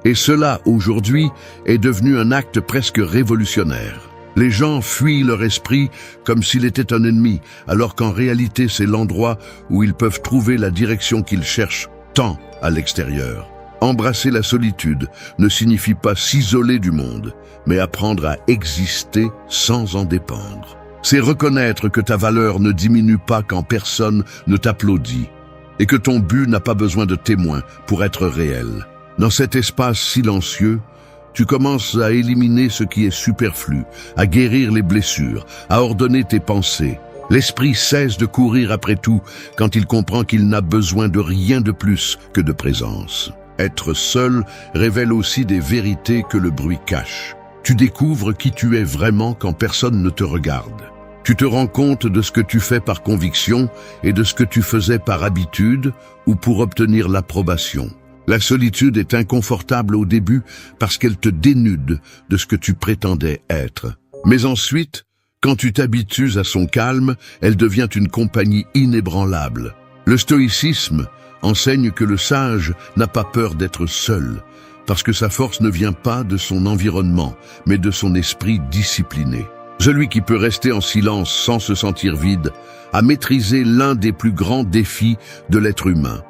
Et cela, aujourd'hui, est devenu un acte presque révolutionnaire. Les gens fuient leur esprit comme s'il était un ennemi, alors qu'en réalité c'est l'endroit où ils peuvent trouver la direction qu'ils cherchent tant à l'extérieur. Embrasser la solitude ne signifie pas s'isoler du monde, mais apprendre à exister sans en dépendre. C'est reconnaître que ta valeur ne diminue pas quand personne ne t'applaudit, et que ton but n'a pas besoin de témoins pour être réel. Dans cet espace silencieux, tu commences à éliminer ce qui est superflu, à guérir les blessures, à ordonner tes pensées. L'esprit cesse de courir après tout quand il comprend qu'il n'a besoin de rien de plus que de présence. Être seul révèle aussi des vérités que le bruit cache. Tu découvres qui tu es vraiment quand personne ne te regarde. Tu te rends compte de ce que tu fais par conviction et de ce que tu faisais par habitude ou pour obtenir l'approbation. La solitude est inconfortable au début parce qu'elle te dénude de ce que tu prétendais être. Mais ensuite, quand tu t'habitues à son calme, elle devient une compagnie inébranlable. Le stoïcisme enseigne que le sage n'a pas peur d'être seul, parce que sa force ne vient pas de son environnement, mais de son esprit discipliné. Celui qui peut rester en silence sans se sentir vide a maîtrisé l'un des plus grands défis de l'être humain,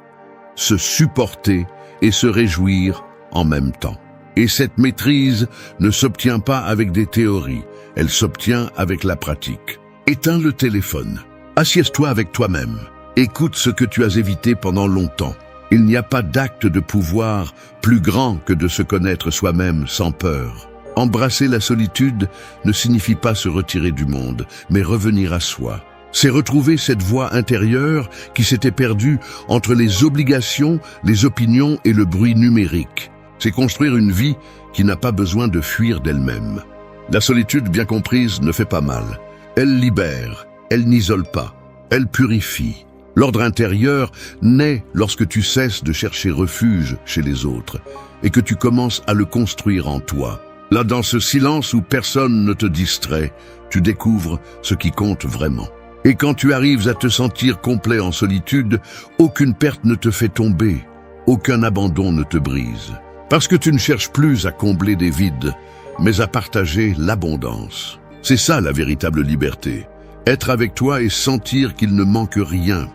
se supporter et se réjouir en même temps. Et cette maîtrise ne s'obtient pas avec des théories, elle s'obtient avec la pratique. Éteins le téléphone, assieds-toi avec toi-même, écoute ce que tu as évité pendant longtemps. Il n'y a pas d'acte de pouvoir plus grand que de se connaître soi-même sans peur. Embrasser la solitude ne signifie pas se retirer du monde, mais revenir à soi. C'est retrouver cette voix intérieure qui s'était perdue entre les obligations, les opinions et le bruit numérique. C'est construire une vie qui n'a pas besoin de fuir d'elle-même. La solitude bien comprise ne fait pas mal. Elle libère, elle n'isole pas, elle purifie. L'ordre intérieur naît lorsque tu cesses de chercher refuge chez les autres et que tu commences à le construire en toi. Là, dans ce silence où personne ne te distrait, tu découvres ce qui compte vraiment. Et quand tu arrives à te sentir complet en solitude, aucune perte ne te fait tomber, aucun abandon ne te brise. Parce que tu ne cherches plus à combler des vides, mais à partager l'abondance. C'est ça la véritable liberté. Être avec toi et sentir qu'il ne manque rien.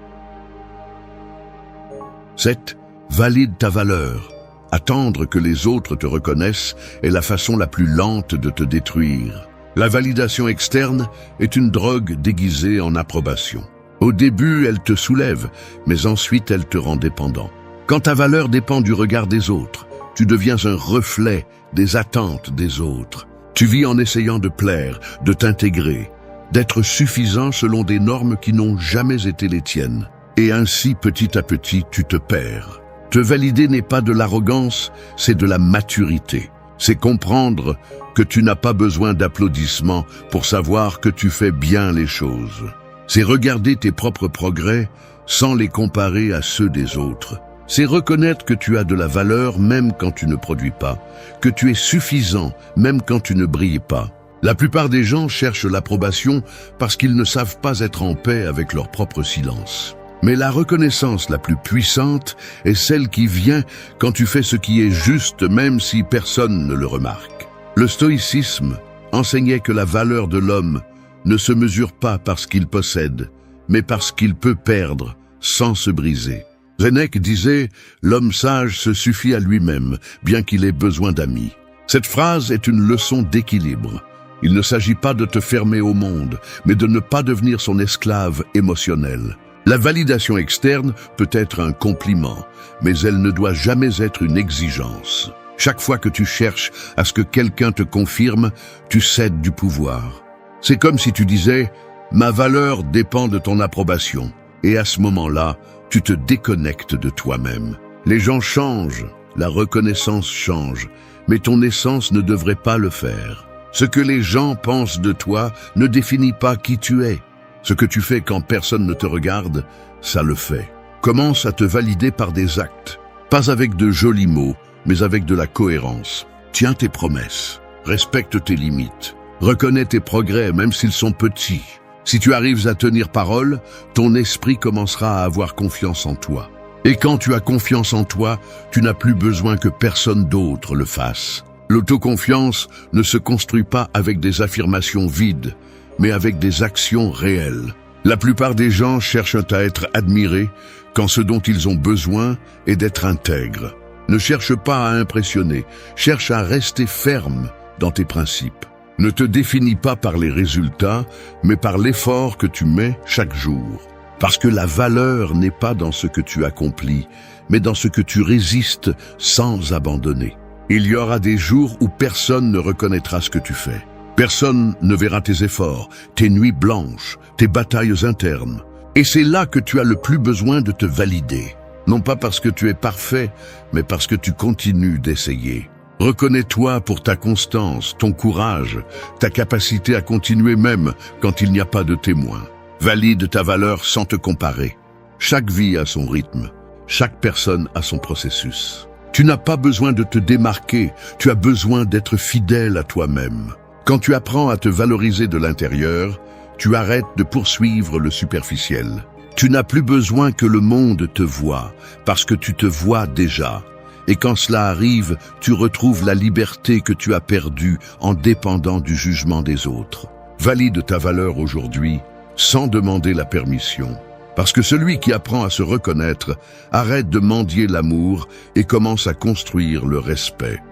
7. Valide ta valeur. Attendre que les autres te reconnaissent est la façon la plus lente de te détruire. La validation externe est une drogue déguisée en approbation. Au début, elle te soulève, mais ensuite elle te rend dépendant. Quand ta valeur dépend du regard des autres, tu deviens un reflet des attentes des autres. Tu vis en essayant de plaire, de t'intégrer, d'être suffisant selon des normes qui n'ont jamais été les tiennes. Et ainsi, petit à petit, tu te perds. Te valider n'est pas de l'arrogance, c'est de la maturité. C'est comprendre que tu n'as pas besoin d'applaudissements pour savoir que tu fais bien les choses. C'est regarder tes propres progrès sans les comparer à ceux des autres. C'est reconnaître que tu as de la valeur même quand tu ne produis pas, que tu es suffisant même quand tu ne brilles pas. La plupart des gens cherchent l'approbation parce qu'ils ne savent pas être en paix avec leur propre silence. Mais la reconnaissance la plus puissante est celle qui vient quand tu fais ce qui est juste même si personne ne le remarque. Le stoïcisme enseignait que la valeur de l'homme ne se mesure pas par ce qu'il possède, mais par ce qu'il peut perdre sans se briser. Sénèque disait « L'homme sage se suffit à lui-même, bien qu'il ait besoin d'amis ». Cette phrase est une leçon d'équilibre. Il ne s'agit pas de te fermer au monde, mais de ne pas devenir son esclave émotionnel. La validation externe peut être un compliment, mais elle ne doit jamais être une exigence. Chaque fois que tu cherches à ce que quelqu'un te confirme, tu cèdes du pouvoir. C'est comme si tu disais « ma valeur dépend de ton approbation ». Et à ce moment-là, tu te déconnectes de toi-même. Les gens changent, la reconnaissance change, mais ton essence ne devrait pas le faire. Ce que les gens pensent de toi ne définit pas qui tu es. Ce que tu fais quand personne ne te regarde, ça le fait. Commence à te valider par des actes, pas avec de jolis mots, mais avec de la cohérence. Tiens tes promesses, respecte tes limites, reconnais tes progrès même s'ils sont petits. Si tu arrives à tenir parole, ton esprit commencera à avoir confiance en toi. Et quand tu as confiance en toi, tu n'as plus besoin que personne d'autre le fasse. L'autoconfiance ne se construit pas avec des affirmations vides, mais avec des actions réelles. La plupart des gens cherchent à être admirés quand ce dont ils ont besoin est d'être intègres. Ne cherche pas à impressionner, cherche à rester ferme dans tes principes. Ne te définis pas par les résultats, mais par l'effort que tu mets chaque jour. Parce que la valeur n'est pas dans ce que tu accomplis, mais dans ce que tu résistes sans abandonner. Il y aura des jours où personne ne reconnaîtra ce que tu fais. Personne ne verra tes efforts, tes nuits blanches, tes batailles internes. Et c'est là que tu as le plus besoin de te valider. Non pas parce que tu es parfait, mais parce que tu continues d'essayer. Reconnais-toi pour ta constance, ton courage, ta capacité à continuer même quand il n'y a pas de témoin. Valide ta valeur sans te comparer. Chaque vie a son rythme, chaque personne a son processus. Tu n'as pas besoin de te démarquer, tu as besoin d'être fidèle à toi-même. Quand tu apprends à te valoriser de l'intérieur, tu arrêtes de poursuivre le superficiel. Tu n'as plus besoin que le monde te voie, parce que tu te vois déjà. Et quand cela arrive, tu retrouves la liberté que tu as perdue en dépendant du jugement des autres. Valide ta valeur aujourd'hui, sans demander la permission. Parce que celui qui apprend à se reconnaître arrête de mendier l'amour et commence à construire le respect.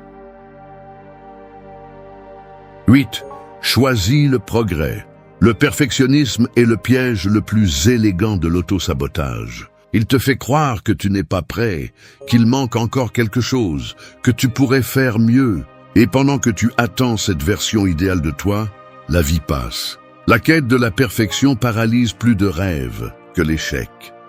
8. Choisis le progrès. Le perfectionnisme est le piège le plus élégant de l'autosabotage. Il te fait croire que tu n'es pas prêt, qu'il manque encore quelque chose, que tu pourrais faire mieux. Et pendant que tu attends cette version idéale de toi, la vie passe. La quête de la perfection paralyse plus de rêves que l'échec.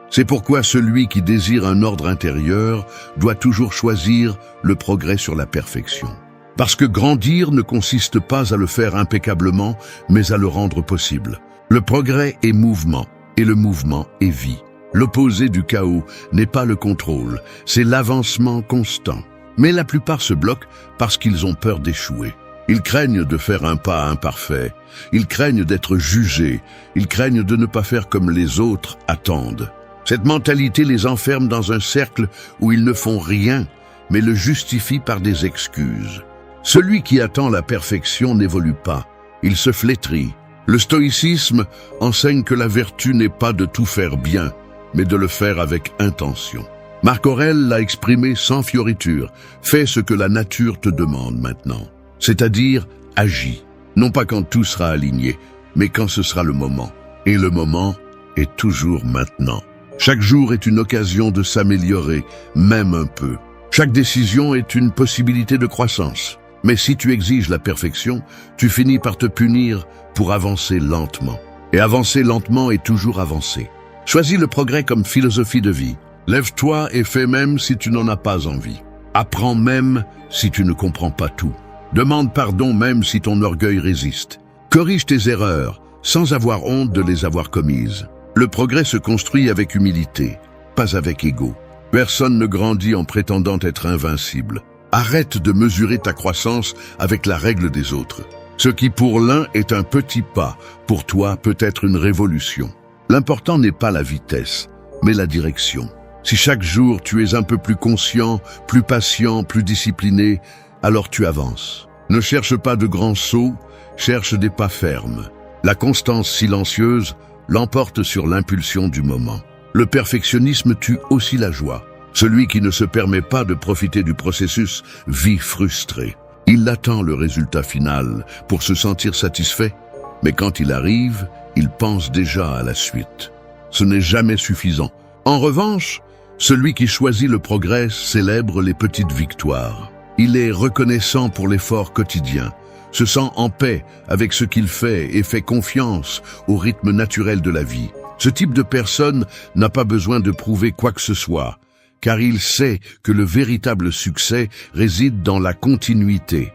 C'est pourquoi celui qui désire un ordre intérieur doit toujours choisir le progrès sur la perfection. Parce que grandir ne consiste pas à le faire impeccablement, mais à le rendre possible. Le progrès est mouvement, et le mouvement est vie. L'opposé du chaos n'est pas le contrôle, c'est l'avancement constant. Mais la plupart se bloquent parce qu'ils ont peur d'échouer. Ils craignent de faire un pas imparfait, ils craignent d'être jugés, ils craignent de ne pas faire comme les autres attendent. Cette mentalité les enferme dans un cercle où ils ne font rien, mais le justifient par des excuses. Celui qui attend la perfection n'évolue pas, il se flétrit. Le stoïcisme enseigne que la vertu n'est pas de tout faire bien, mais de le faire avec intention. Marc Aurèle l'a exprimé sans fioriture, fais ce que la nature te demande maintenant. C'est-à-dire, agis, non pas quand tout sera aligné, mais quand ce sera le moment. Et le moment est toujours maintenant. Chaque jour est une occasion de s'améliorer, même un peu. Chaque décision est une possibilité de croissance. Mais si tu exiges la perfection, tu finis par te punir pour avancer lentement. Et avancer lentement est toujours avancer. Choisis le progrès comme philosophie de vie. Lève-toi et fais même si tu n'en as pas envie. Apprends même si tu ne comprends pas tout. Demande pardon même si ton orgueil résiste. Corrige tes erreurs sans avoir honte de les avoir commises. Le progrès se construit avec humilité, pas avec ego. Personne ne grandit en prétendant être invincible. Arrête de mesurer ta croissance avec la règle des autres. Ce qui pour l'un est un petit pas, pour toi peut être une révolution. L'important n'est pas la vitesse, mais la direction. Si chaque jour tu es un peu plus conscient, plus patient, plus discipliné, alors tu avances. Ne cherche pas de grands sauts, cherche des pas fermes. La constance silencieuse l'emporte sur l'impulsion du moment. Le perfectionnisme tue aussi la joie. Celui qui ne se permet pas de profiter du processus vit frustré. Il attend le résultat final pour se sentir satisfait, mais quand il arrive, il pense déjà à la suite. Ce n'est jamais suffisant. En revanche, celui qui choisit le progrès célèbre les petites victoires. Il est reconnaissant pour l'effort quotidien, se sent en paix avec ce qu'il fait et fait confiance au rythme naturel de la vie. Ce type de personne n'a pas besoin de prouver quoi que ce soit, car il sait que le véritable succès réside dans la continuité,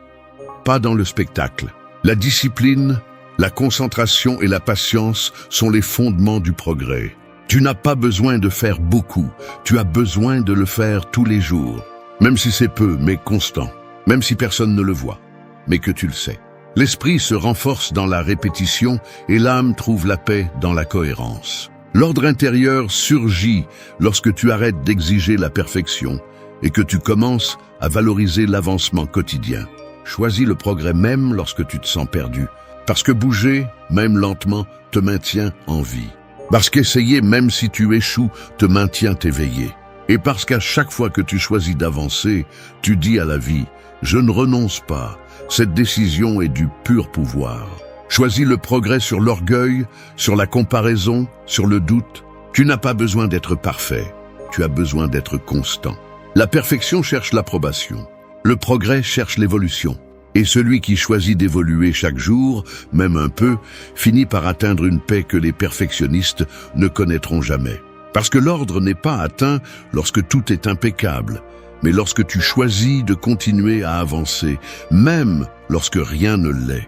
pas dans le spectacle. La discipline, la concentration et la patience sont les fondements du progrès. Tu n'as pas besoin de faire beaucoup, tu as besoin de le faire tous les jours, même si c'est peu, mais constant, même si personne ne le voit, mais que tu le sais. L'esprit se renforce dans la répétition et l'âme trouve la paix dans la cohérence. L'ordre intérieur surgit lorsque tu arrêtes d'exiger la perfection et que tu commences à valoriser l'avancement quotidien. Choisis le progrès même lorsque tu te sens perdu, parce que bouger, même lentement, te maintient en vie. Parce qu'essayer, même si tu échoues, te maintient éveillé. Et parce qu'à chaque fois que tu choisis d'avancer, tu dis à la vie, « Je ne renonce pas, cette décision est du pur pouvoir. » Choisis le progrès sur l'orgueil, sur la comparaison, sur le doute. Tu n'as pas besoin d'être parfait, tu as besoin d'être constant. La perfection cherche l'approbation, le progrès cherche l'évolution. Et celui qui choisit d'évoluer chaque jour, même un peu, finit par atteindre une paix que les perfectionnistes ne connaîtront jamais. Parce que l'ordre n'est pas atteint lorsque tout est impeccable, mais lorsque tu choisis de continuer à avancer, même lorsque rien ne l'est.